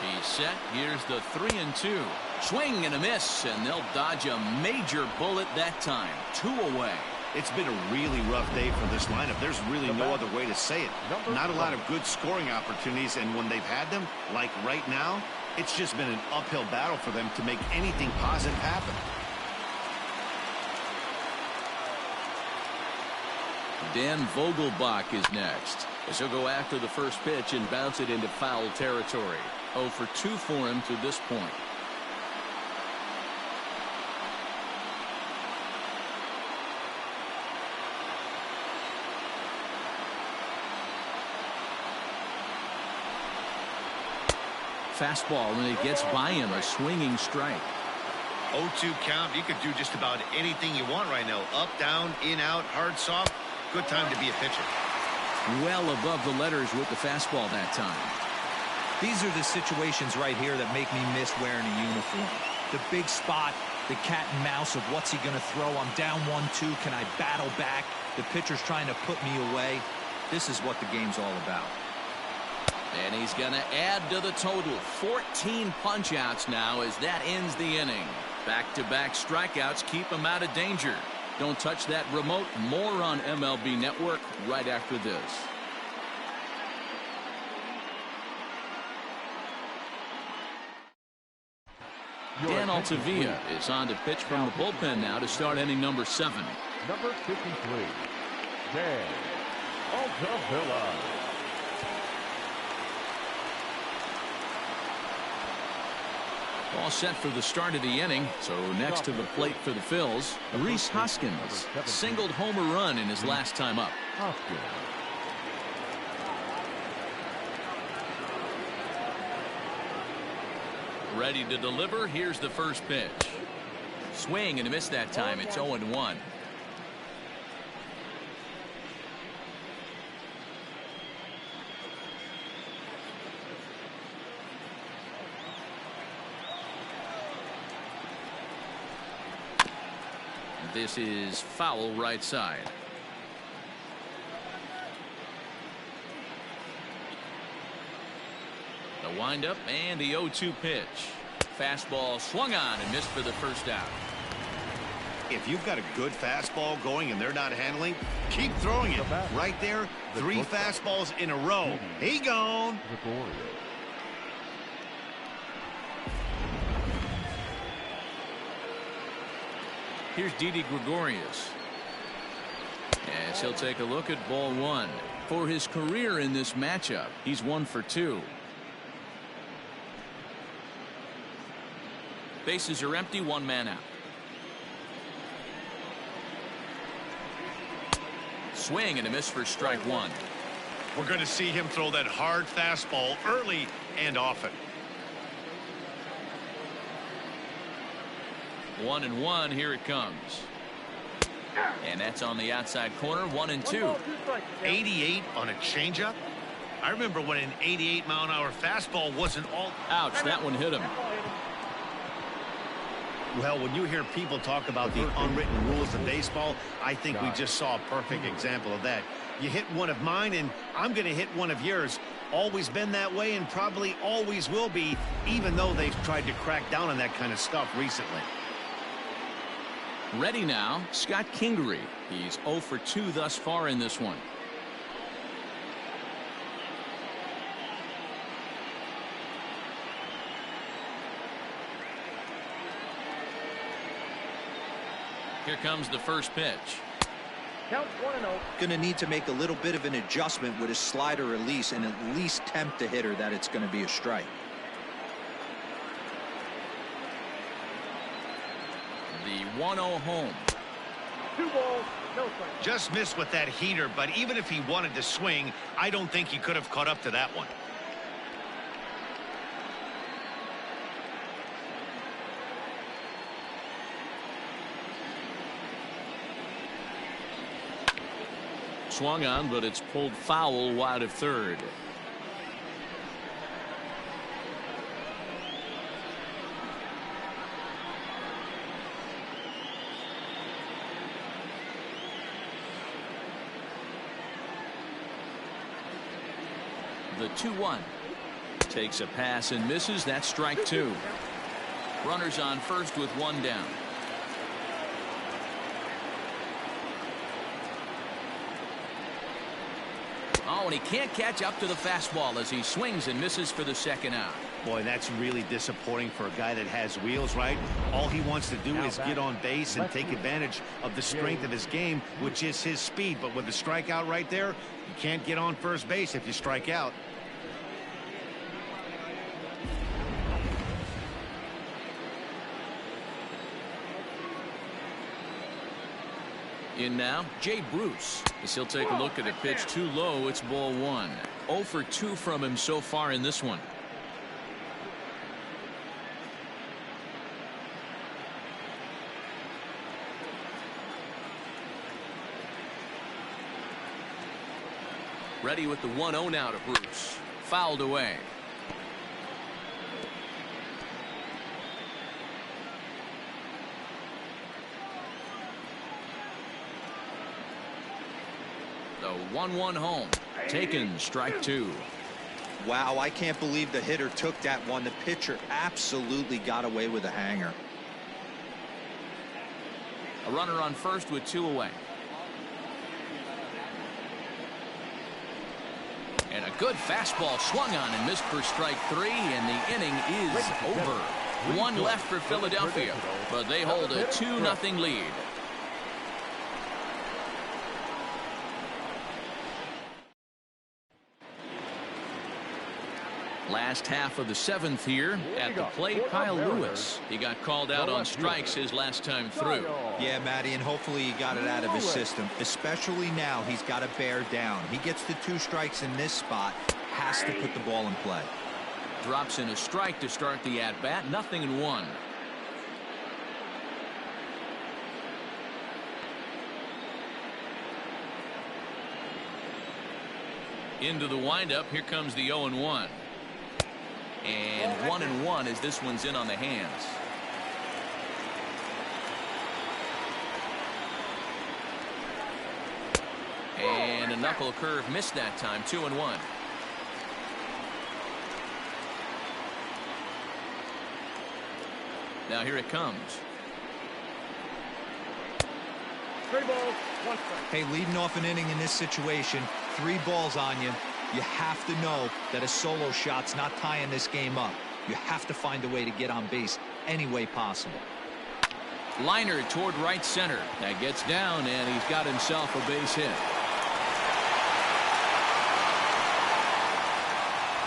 He's set. Here's the 3-2. Swing and a miss, and they'll dodge a major bullet that time. 2 away. It's been a really rough day for this lineup. There's really no other way to say it. Not a lot of good scoring opportunities, and when they've had them, like right now, it's just been an uphill battle for them to make anything positive happen. Dan Vogelbach is next, as he'll go after the first pitch and bounce it into foul territory. 0 for 2 for him to this point. Fastball, and it gets by him, a swinging strike. 0-2 count. You could do just about anything you want right now. Up, down, in, out, hard, soft. Good time to be a pitcher. Well above the letters with the fastball that time. These are the situations right here that make me miss wearing a uniform. The big spot, the cat and mouse of what's he going to throw. I'm down 1-2. Can I battle back? The pitcher's trying to put me away. This is what the game's all about. And he's going to add to the total. 14 punch-outs now as that ends the inning. Back-to-back strikeouts keep him out of danger. Don't touch that remote. More on MLB Network right after this. Dan Altavilla is on to pitch from the bullpen now to start inning number 7. Number 53, Dan Altavilla. All set for the start of the inning. So next to the plate for the Phillies, Rhys Hoskins singled home a run in his last time up. Ready to deliver. Here's the first pitch. Swing and a miss that time. It's 0-1. This is foul right side. The windup and the 0-2 pitch. Fastball swung on and missed for the first out. If you've got a good fastball going and they're not handling, keep throwing it. Right there, 3 fastballs in a row. He gone. Here's Didi Gregorius. As he'll take a look at ball 1. For his career in this matchup, he's 1 for 2. Bases are empty, 1 man out. Swing and a miss for strike 1. We're going to see him throw that hard fastball early and often. 1-1, here it comes. And that's on the outside corner. 1-2. 88 on a changeup. I remember when an 88-mile-an-hour fastball wasn't all. Ouch, that one hit him. Well, when you hear people talk about the unwritten rules of baseball, I think we just saw a perfect example of that. You hit one of mine and I'm going to hit one of yours. Always been that way and probably always will be, even though they've tried to crack down on that kind of stuff recently. Ready now, Scott Kingery. He's 0 for 2 thus far in this one. Here comes the first pitch. Count 1-0. Going to need to make a little bit of an adjustment with his slider release and at least tempt the hitter that it's going to be a strike. The 1-0 home. 2 balls, no strikes. Just missed with that heater, but even if he wanted to swing, I don't think he could have caught up to that one. Swung on, but it's pulled foul wide of third. The 2-1 takes a pass and misses. That's strike 2. Runners on first with 1 down. Oh, and he can't catch up to the fastball as he swings and misses for the second out. Boy, that's really disappointing for a guy that has wheels, right? All he wants to do is get on base and take advantage of the strength of his game, which is his speed. But with the strikeout right there, you can't get on first base if you strike out. In now, Jay Bruce. As he'll take a look at a pitch too low, it's ball 1. 0 for 2 from him so far in this one. Ready with the 1-0 now to Bruce. Fouled away. The 1-1 home. Taken, strike 2. Wow, I can't believe the hitter took that one. The pitcher absolutely got away with a hanger. A runner on first with 2 away. And a good fastball swung on and missed for strike 3, and the inning is over. 1 left for Philadelphia, but they hold a 2-0 lead. Last half of the 7th here. At the plate, Kyle Lewis. He got called out on strikes his last time through. Yeah, Matty, and hopefully he got it out of his system. Especially now, he's got to bear down. He gets the 2 strikes in this spot, has to put the ball in play. Drops in a strike to start the at-bat. 0-1. Into the windup. Here comes the 0-1. And 1-1 as this one's in on the hands. And a knuckle curve missed that time. 2-1. Now here it comes. 3 balls, 1 strike. Hey, leading off an inning in this situation, 3 balls on you. You have to know that a solo shot's not tying this game up. You have to find a way to get on base any way possible. Liner toward right center. That gets down, and he's got himself a base hit.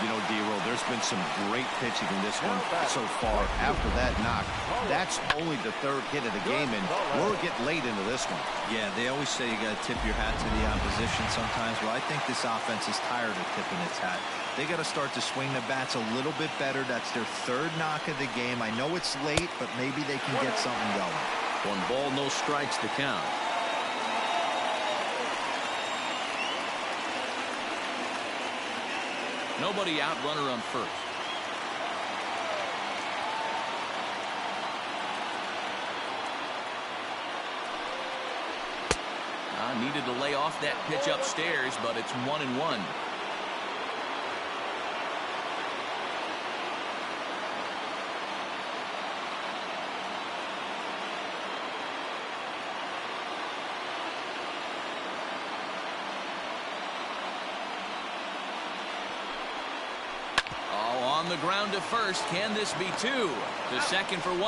You know, D-Roll, there's been some great pitching in this one so far. After that knock, that's only the 3rd hit of the game, and we're getting late into this one. Yeah, they always say you got to tip your hat to the opposition sometimes. Well, I think this offense is tired of tipping its hat. They got to start to swing the bats a little bit better. That's their 3rd knock of the game. I know it's late, but maybe they can get something going. 1 ball, no strikes to count. Nobody out, runner on first. Needed to lay off that pitch upstairs, but it's 1-1. On the ground to first. Can this be 2? To second for 1.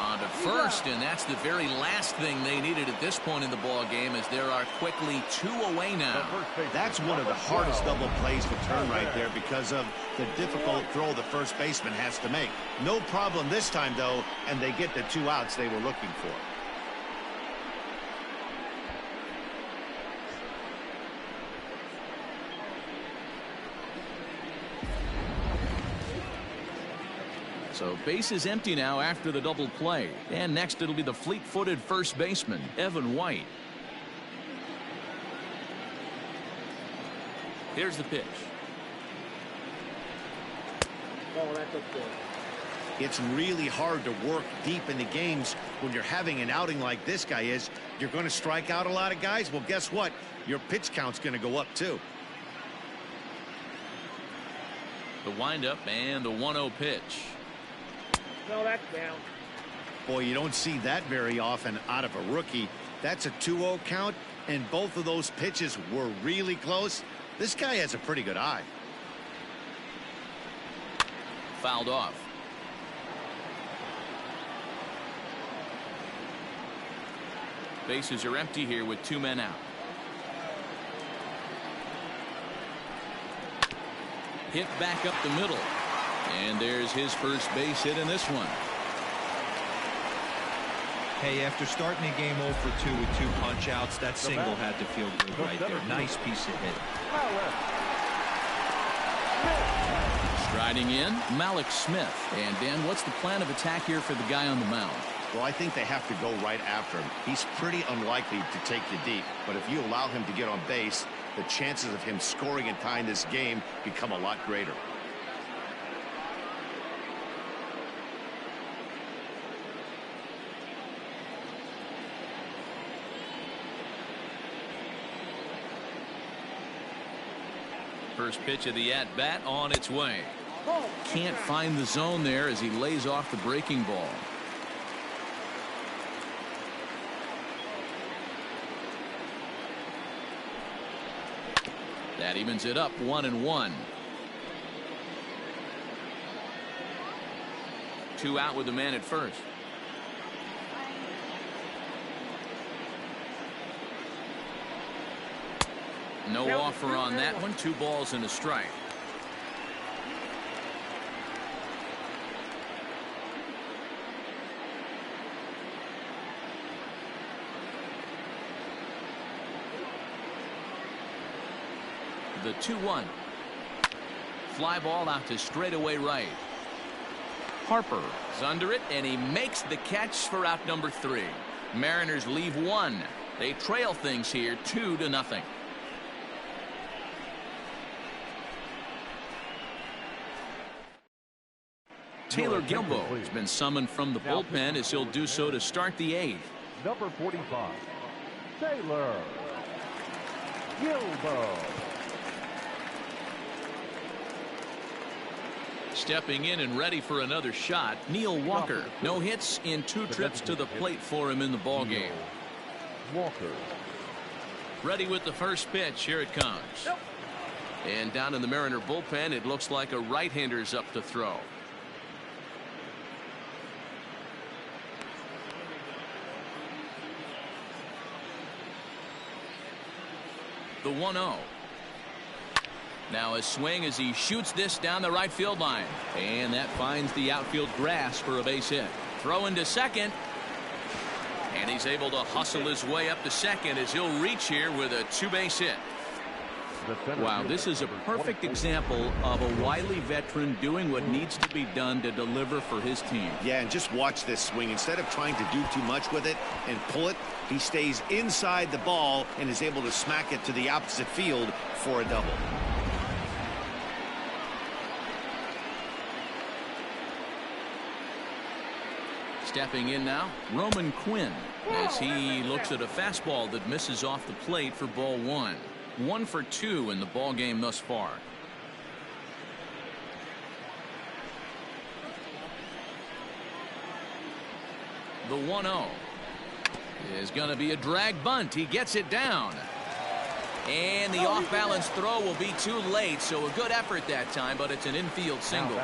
On to first, and that's the very last thing they needed at this point in the ball game, as there are quickly 2 away now. That's one of the hardest double plays to turn right there because of the difficult throw the first baseman has to make. No problem this time, though, and they get the 2 outs they were looking for. So base is empty now after the double play. And next it'll be the fleet-footed first baseman, Evan White. Here's the pitch. Oh, that's good. It's really hard to work deep into games when you're having an outing like this guy is. You're going to strike out a lot of guys. Well, guess what? Your pitch count's going to go up, too. The windup and the 1-0 pitch. No, that's down. Boy, you don't see that very often out of a rookie. That's a 2-0 count, and both of those pitches were really close. This guy has a pretty good eye. Fouled off. Bases are empty here with 2 men out. Hit back up the middle. And there's his first base hit in this one. Hey, after starting the game 0 for 2 with 2 punch outs, that single had to feel good right there. Nice piece of hit. Striding in, Malik Smith. And Dan, what's the plan of attack here for the guy on the mound? Well, I think they have to go right after him. He's pretty unlikely to take you deep, but if you allow him to get on base, the chances of him scoring and tying this game become a lot greater. First pitch of the at-bat on its way. Can't find the zone there as he lays off the breaking ball. That evens it up 1-1. 2 out with the man at first. No offer on that one. 2 balls and a strike. The 2-1. Fly ball out to straightaway right. Harper is under it, and he makes the catch for out number 3. Mariners leave 1. They trail things here 2-0. Taylor Gilbo has been summoned from the bullpen as he'll do so to start the 8th. Number 45, Taylor Gilbo. Stepping in and ready for another shot, Neil Walker. No hits in 2 trips to the plate for him in the ballgame. Walker. Ready with the first pitch. Here it comes. And down in the Mariner bullpen, it looks like a right-hander's up to throw. The 1-0. Now a swing as he shoots this down the right field line. And that finds the outfield grass for a base hit. Throw into second. And he's able to hustle his way up to second as he'll reach here with a 2-base hit. Wow, this is a perfect example of a wily veteran doing what needs to be done to deliver for his team. Yeah, and just watch this swing. Instead of trying to do too much with it and pull it, he stays inside the ball and is able to smack it to the opposite field for a double. Stepping in now, Roman Quinn, as he looks at a fastball that misses off the plate for ball 1. 1 for 2 in the ball game thus far. The 1-0 is going to be a drag bunt. He gets it down. And the off-balance throw will be too late, so a good effort that time, but it's an infield single.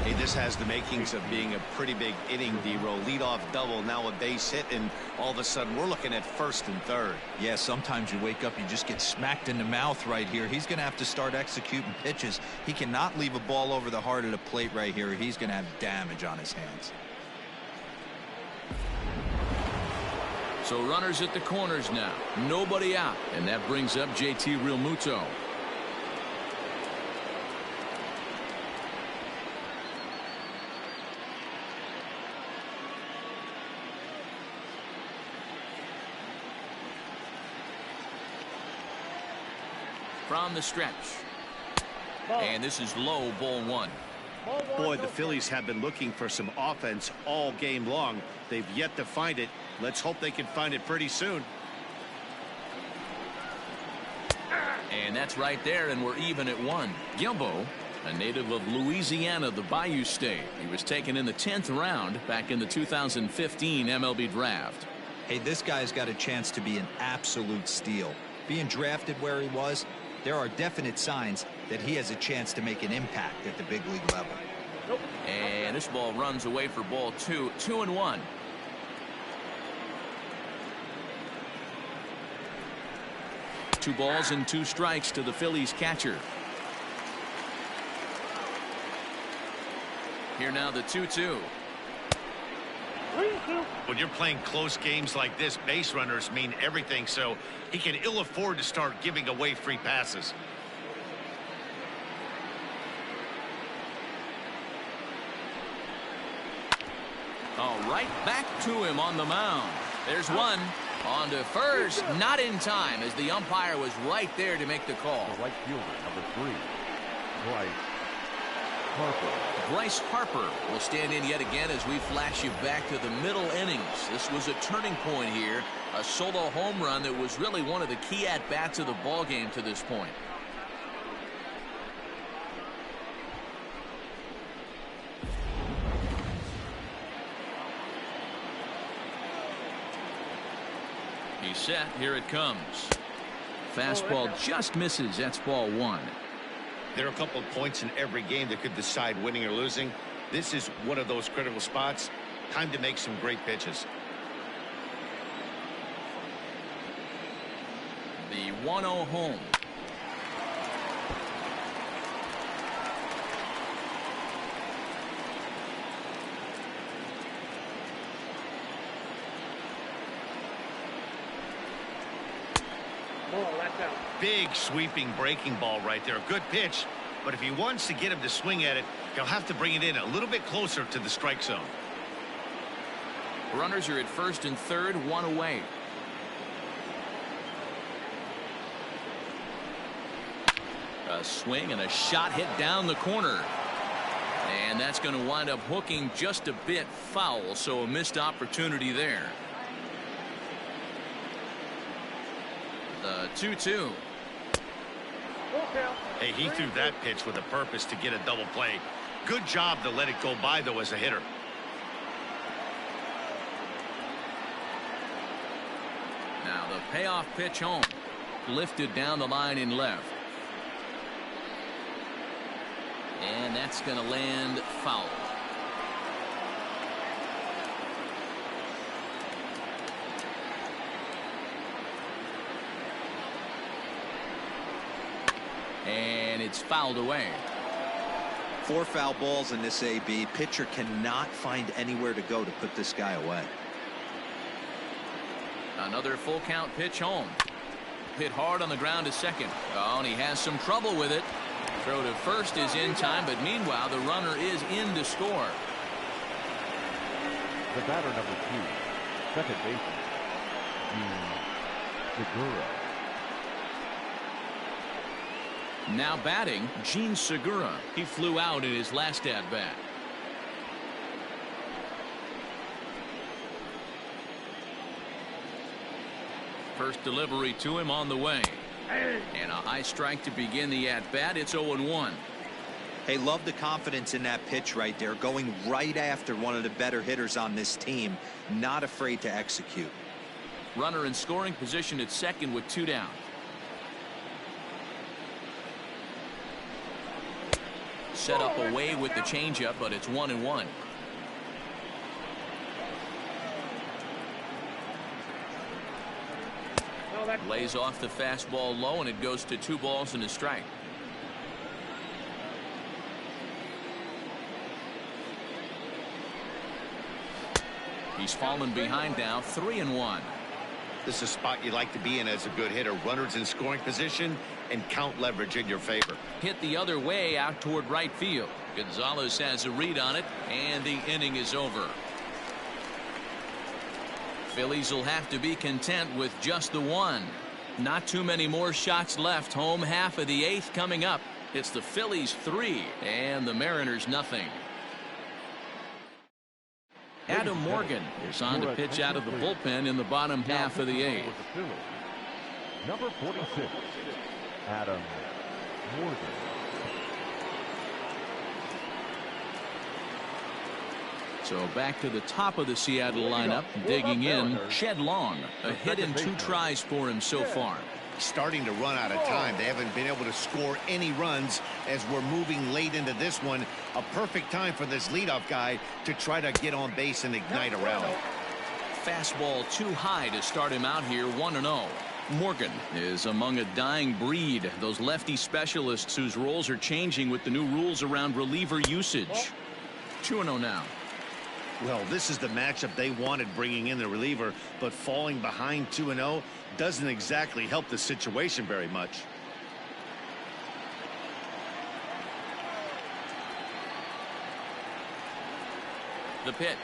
Hey, this has the makings of being a pretty big inning, D-Roll. Leadoff double, now a base hit, and all of a sudden we're looking at first and third. Yeah, sometimes you wake up, you just get smacked in the mouth right here. He's going to have to start executing pitches. He cannot leave a ball over the heart of the plate right here. He's going to have damage on his hands. So runners at the corners now. Nobody out. And that brings up JT Realmuto. From the stretch. And this is low, ball 1. Boy, the Phillies have been looking for some offense all game long. They've yet to find it. Let's hope they can find it pretty soon. And that's right there, and we're even at 1. Gilbo, a native of Louisiana, the Bayou State. He was taken in the 10th round back in the 2015 MLB draft. Hey, this guy's got a chance to be an absolute steal. Being drafted where he was, there are definite signs that he has a chance to make an impact at the big league level. And this ball runs away for ball 2. 2-1. Two balls and 2 strikes to the Phillies catcher. Here now the 2-2. When you're playing close games like this, base runners mean everything, so he can ill afford to start giving away free passes. All right, back to him on the mound. There's one. On to first, not in time, as the umpire was right there to make the call. The right fielder, number 3, Bryce Harper. Bryce Harper will stand in yet again as we flash you back to the middle innings. This was a turning point here, a solo home run that was really one of the key at-bats of the ball game to this point. He's set. Here it comes. Fastball just misses. That's ball 1. There are a couple of points in every game that could decide winning or losing. This is one of those critical spots. Time to make some great pitches. The 1-0 home. Big sweeping breaking ball right there. Good pitch, but if he wants to get him to swing at it, he'll have to bring it in a little bit closer to the strike zone. Runners are at first and third, 1 away. A swing and a shot hit down the corner. And that's going to wind up hooking just a bit foul, so a missed opportunity there. The 2-2. Hey, he threw that pitch with a purpose to get a double play. Good job to let it go by, though, as a hitter. Now the payoff pitch home. Lifted down the line in left. And that's going to land foul. And it's fouled away. 4 foul balls in this AB. Pitcher cannot find anywhere to go to put this guy away. Another full count pitch home. Hit hard on the ground to second. Oh, and he has some trouble with it. Throw to first is in time, but meanwhile the runner is in to score. The batter, number 2, second baseman, Segura. Now batting, Gene Segura. He flew out in his last at-bat. First delivery to him on the way. And a high strike to begin the at-bat. It's 0-1. Hey, love the confidence in that pitch right there. Going right after one of the better hitters on this team. Not afraid to execute. Runner in scoring position at second with 2 down. Set up away with the changeup, but it's 1-1. Lays off the fastball low, and it goes to 2 balls and a strike. He's fallen behind now, 3-1. This is a spot you like to be in as a good hitter. Runners in scoring position and count leverage in your favor. Hit the other way out toward right field. Gonzalez has a read on it, and the inning is over. Phillies will have to be content with just the 1. Not too many more shots left. Home half of the 8th coming up. It's the Phillies 3 and the Mariners nothing. Adam Morgan is on to pitch out of the bullpen in the bottom half of the 8th. Number 46, Adam Morgan. So back to the top of the Seattle lineup, digging in, Shed Long. A hit in 2 tries for him so far. Starting to run out of time. They haven't been able to score any runs as we're moving late into this one. A perfect time for this leadoff guy to try to get on base and ignite a rally. Fastball too high to start him out here, 1-0. Morgan is among a dying breed. Those lefty specialists whose roles are changing with the new rules around reliever usage. 2-0 now. Well, this is the matchup they wanted, bringing in the reliever, but falling behind 2-0 doesn't exactly help the situation very much. The pitch.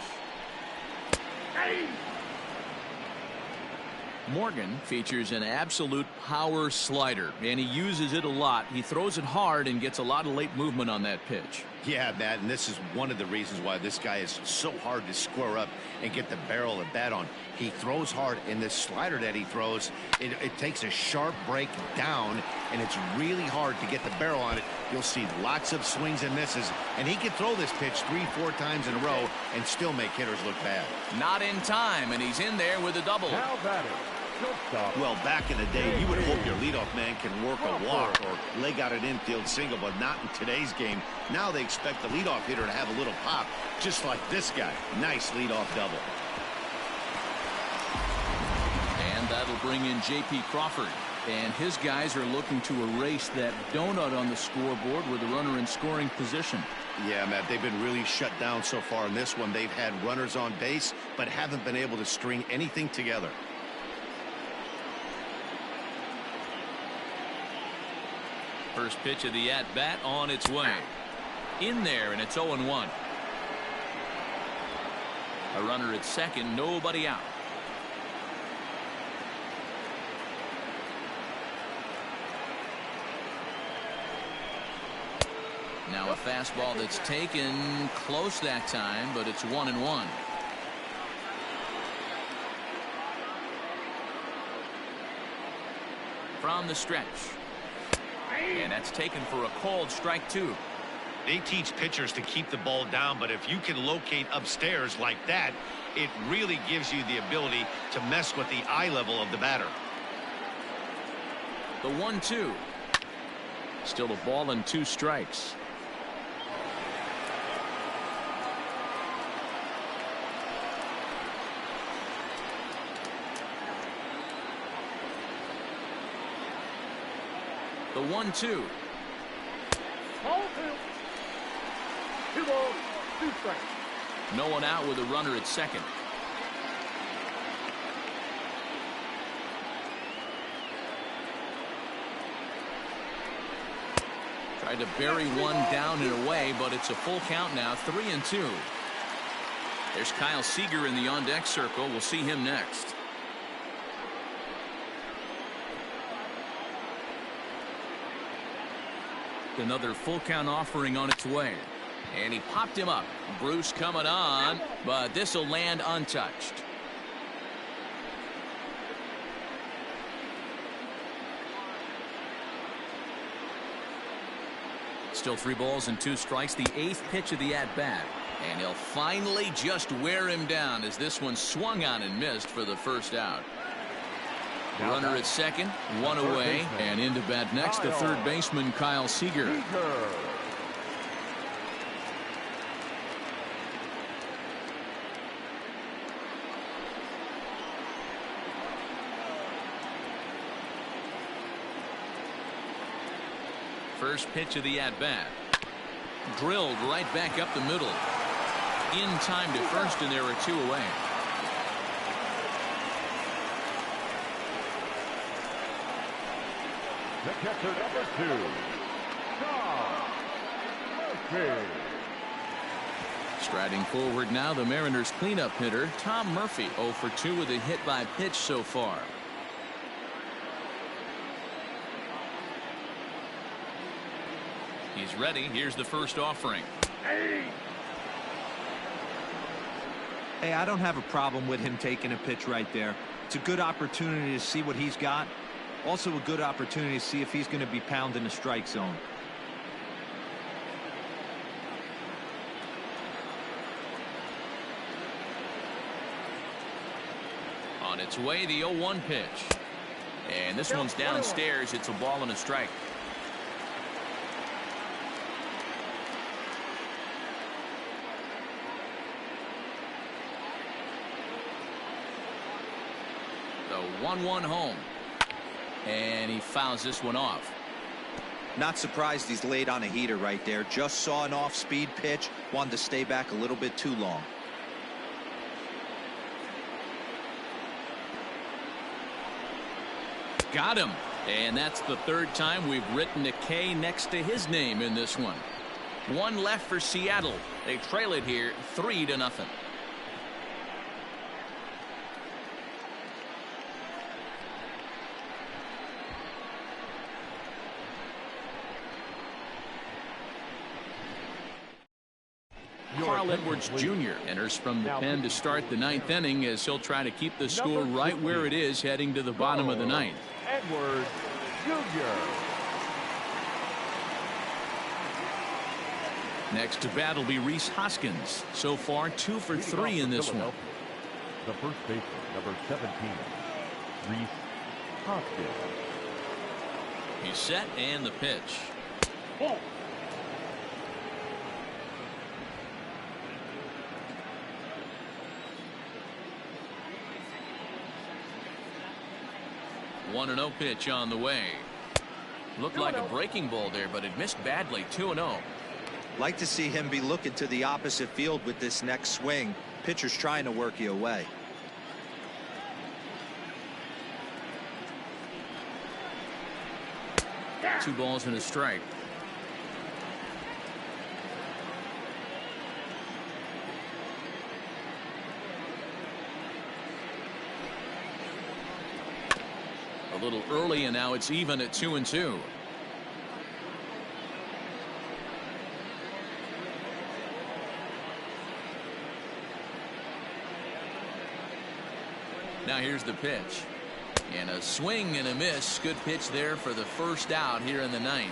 Morgan features an absolute power slider, and he uses it a lot. He throws it hard and gets a lot of late movement on that pitch. Yeah, Matt, and this is one of the reasons why this guy is so hard to square up and get the barrel of the bat on. He throws hard, and this slider that he throws, it takes a sharp break down, and it's really hard to get the barrel on it. You'll see lots of swings and misses, and he can throw this pitch 3-4 times in a row and still make hitters look bad. Not in time, and he's in there with a double. Now batting, shortstop. Well, back in the day, you would hope your leadoff man can work a walk or leg out an infield single, but not in today's game. Now they expect the leadoff hitter to have a little pop, just like this guy. Nice leadoff double. And that'll bring in J.P. Crawford. And his guys are looking to erase that donut on the scoreboard with a runner in scoring position. Yeah, Matt, they've been really shut down so far in this one. They've had runners on base, but haven't been able to string anything together. First pitch of the at-bat on its way. In there, and it's 0-1. A runner at second, nobody out. Now a fastball that's taken close that time, but it's 1-1. From the stretch. And that's taken for a called strike 2. They teach pitchers to keep the ball down, but if you can locate upstairs like that, it really gives you the ability to mess with the eye level of the batter. The 1-2. Still a ball and 2 strikes. The 1-2. Ball 2. 2 balls, 2 strikes. No one out with a runner at second. Tried to bury one down and away, but it's a full count now, 3-2. There's Kyle Seager in the on-deck circle. We'll see him next. Another full count offering on its way. And he popped him up. Bruce coming on, but this will land untouched. Still 3 balls and 2 strikes. The 8th pitch of the at-bat. And he'll finally just wear him down as this one swung on and missed for the first out. Runner at second, 1 away, and into bat next, the third baseman, Kyle Seager. First pitch of the at-bat. Drilled right back up the middle. In time to first, and there are 2 away. The catcher, number 2, Tom Murphy. Striding forward now, the Mariners cleanup hitter, Tom Murphy, 0 for 2 with a hit by pitch so far. He's ready. Here's the first offering. Hey, I don't have a problem with him taking a pitch right there. It's a good opportunity to see what he's got. Also a good opportunity to see if he's going to be pounding the strike zone. On its way, the 0-1 pitch. And this one's downstairs. It's a ball and a strike. The 1-1 home. And he fouls this one off. Not surprised he's laid on a heater right there. Just saw an off-speed pitch. Wanted to stay back a little bit too long. Got him. And that's the 3rd time we've written a K next to his name in this one. 1 left for Seattle. They trail it here 3-0. Carl Edwards Jr. enters from the pen to start the ninth inning as he'll try to keep the score right where it is heading to the bottom of the ninth. Edwards Jr. Next to bat will be Rhys Hoskins. So far 2 for 3 in this one. The first baseman, number 17, Rhys Hoskins. He's set and the pitch. Ball. One 1-0 pitch on the way. Looked like a breaking ball there, but it missed badly. 2-0. Like to see him be looking to the opposite field with this next swing. Pitcher's trying to work you away. Two balls and a strike. A little early, and now it's even at 2-2. Now here's the pitch. And a swing and a miss. Good pitch there for the first out here in the ninth.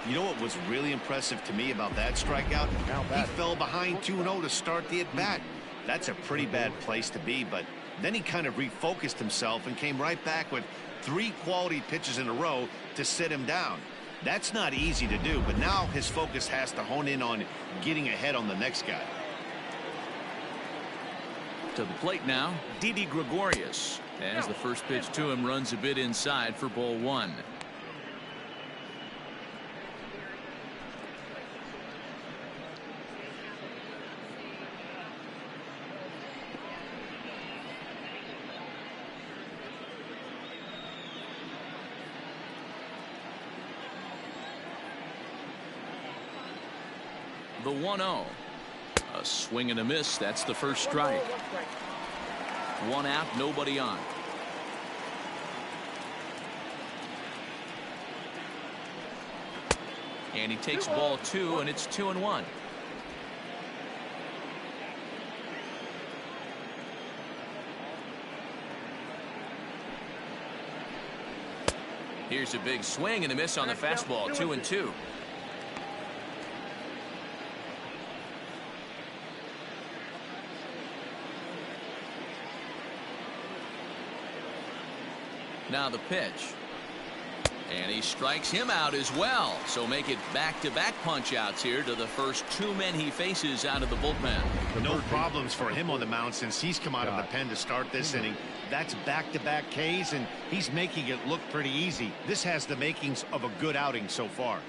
You know what was really impressive to me about that strikeout? He fell behind 2-0 to start the at-bat. That's a pretty bad place to be, but then he kind of refocused himself and came right back with 3 quality pitches in a row to sit him down. That's not easy to do, but now his focus has to hone in on getting ahead on the next guy. To the plate now, Didi Gregorius. As the first pitch to him runs a bit inside for ball 1. The 1-0. A swing and a miss. That's the first strike. 1 out, nobody on. And he takes ball 2, and it's 2-1. Here's a big swing and a miss on the fastball. 2-2. Now the pitch. And he strikes him out as well. So make it back-to-back punch-outs here to the first 2 men he faces out of the bullpen. No problems for him on the mound since he's come out of the pen to start this inning. That's back-to-back Ks, and he's making it look pretty easy. This has the makings of a good outing so far.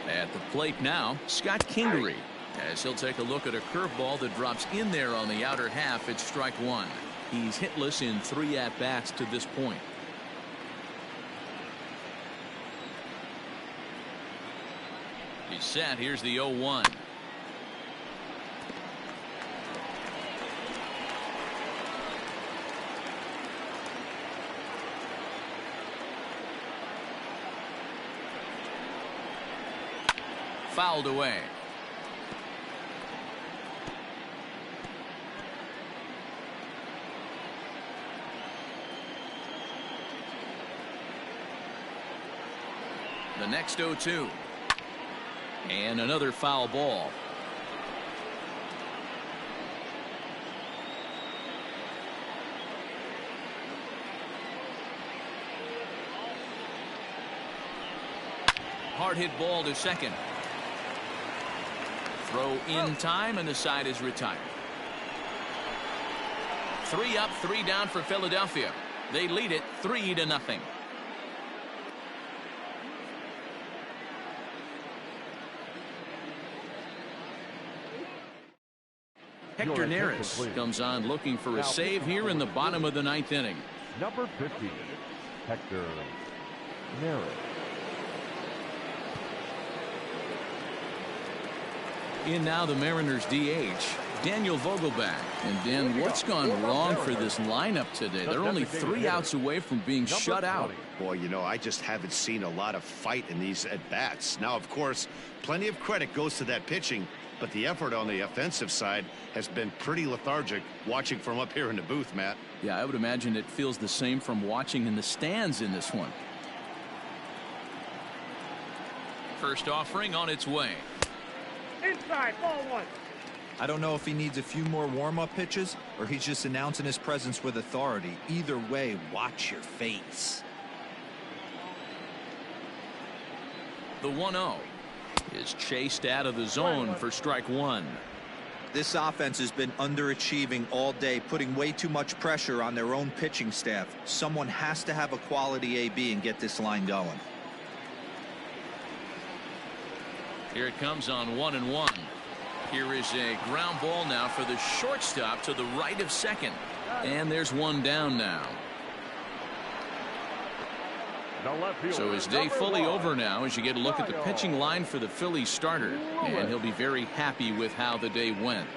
At the plate now, Scott Kingery. As he'll take a look at a curveball that drops in there on the outer half. It's strike 1. He's hitless in 3 at-bats to this point. He's set. Here's the 0-1. Fouled away. The next 0-2. And another foul ball. Hard hit ball to second. Throw in time, and the side is retired. 3 up, 3 down for Philadelphia. They lead it 3-0. Hector Neris comes on looking for a save here in the bottom of the 9th inning. Number 50, Hector Neris. In now the Mariners DH, Daniel Vogelback. And Dan, what's gone wrong for this lineup today? They're only 3 outs away from being shut out. Boy, you know, I just haven't seen a lot of fight in these at-bats. Now, of course, plenty of credit goes to that pitching, but the effort on the offensive side has been pretty lethargic watching from up here in the booth, Matt. Yeah, I would imagine it feels the same from watching in the stands in this one. First offering on its way. Inside, ball 1. I don't know if he needs a few more warm-up pitches or he's just announcing his presence with authority. Either way, watch your face. The 1-0 is chased out of the zone for strike 1. This offense has been underachieving all day, putting way too much pressure on their own pitching staff. Someone has to have a quality AB and get this line going. Here it comes on 1-1. Here is a ground ball now for the shortstop to the right of second. And there's one down now. So his day fully over now as you get a look at the pitching line for the Phillies starter. And he'll be very happy with how the day went.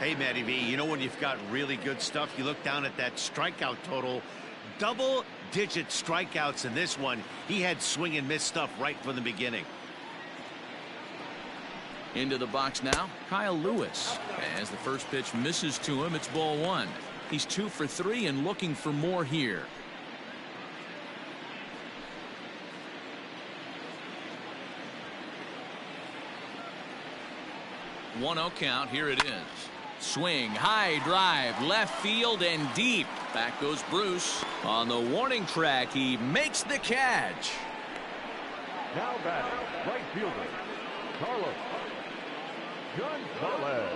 Hey, Matty V, you know when you've got really good stuff, you look down at that strikeout total. Double-digit strikeouts in this one. He had swing and miss stuff right from the beginning. Into the box now, Kyle Lewis. As the first pitch misses to him, it's ball 1. He's 2 for 3 and looking for more here. 1-0 count. Here it is. Swing, high drive, left field and deep. Back goes Bruce. On the warning track, he makes the catch. Now batting, right fielder, Carlos Gonzalez.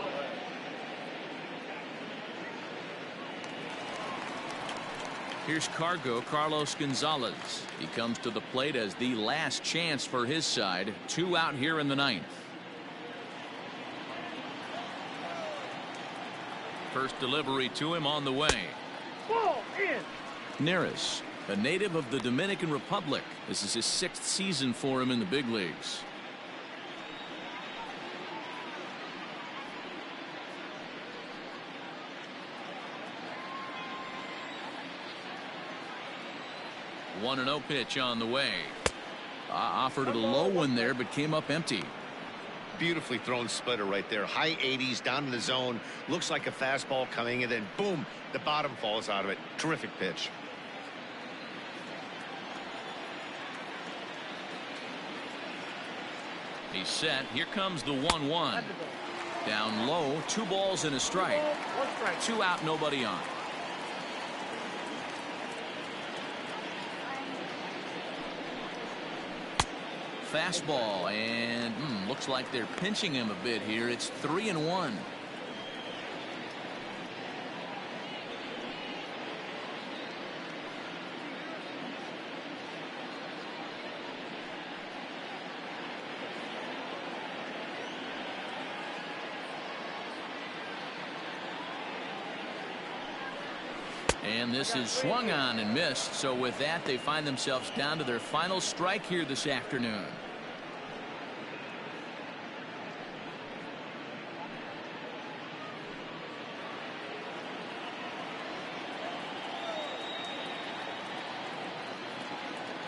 Here's Carlos Gonzalez. He comes to the plate as the last chance for his side. 2 out here in the 9th. First delivery to him on the way. Ball in. Neris, a native of the Dominican Republic. This is his 6th season for him in the big leagues. One 1-0 pitch on the way. Offered a low one there, but came up empty. Beautifully thrown splitter right there. High 80s down in the zone. Looks like a fastball coming, and then boom, the bottom falls out of it. Terrific pitch. He's set. Here comes the 1-1. Down low, 2 balls and a strike. 2 out, nobody on. Fastball, and looks like they're pinching him a bit here. It's 3-1. And this is swung on and missed. So with that, they find themselves down to their final strike here this afternoon.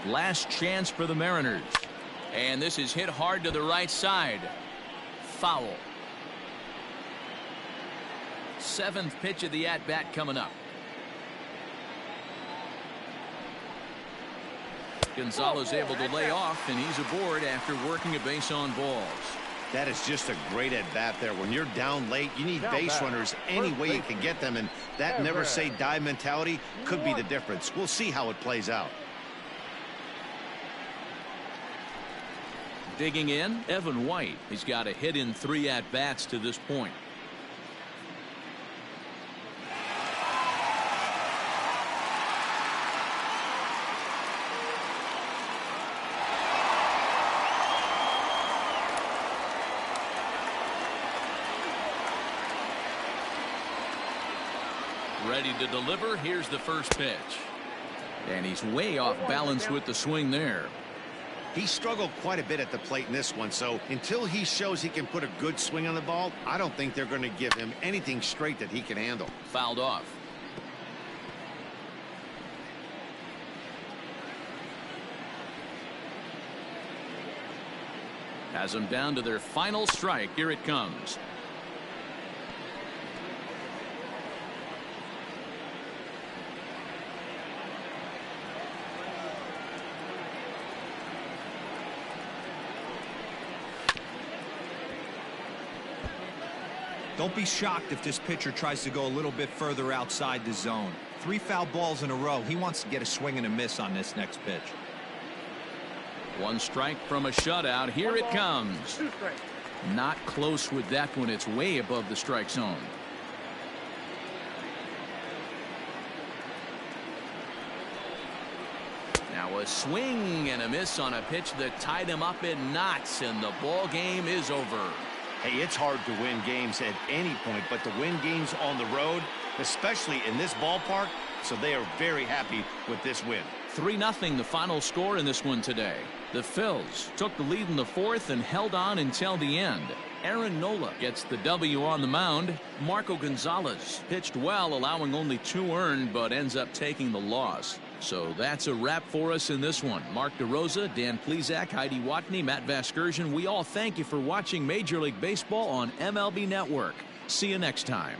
Last chance for the Mariners. And this is hit hard to the right side. Foul. 7th pitch of the at-bat coming up. Gonzalez able to lay off, and he's aboard after working a base on balls. That is just a great at-bat there. When you're down late, you need base runners any way you can get them, and that never say die mentality could be the difference. We'll see how it plays out. Digging in, Evan White. He's got a hit in 3 at-bats to this point. Ready to deliver. Here's the first pitch. And he's way off balance with the swing there. He struggled quite a bit at the plate in this one, so until he shows he can put a good swing on the ball, I don't think they're going to give him anything straight that he can handle. Fouled off. Has them down to their final strike. Here it comes. Don't be shocked if this pitcher tries to go a little bit further outside the zone. 3 foul balls in a row. He wants to get a swing and a miss on this next pitch. 1 strike from a shutout. Here it comes. Not close with that one. It's way above the strike zone. Now a swing and a miss on a pitch that tied him up in knots, and the ball game is over. Hey, it's hard to win games at any point, but to win games on the road, especially in this ballpark, so they are very happy with this win. 3-0 the final score in this one today. The Phils took the lead in the 4th and held on until the end. Aaron Nola gets the W on the mound. Marco Gonzalez pitched well, allowing only 2 earned, but ends up taking the loss. So that's a wrap for us in this one. Mark DeRosa, Dan Plesac, Heidi Watney, Matt Vasgersian, we all thank you for watching Major League Baseball on MLB Network. See you next time.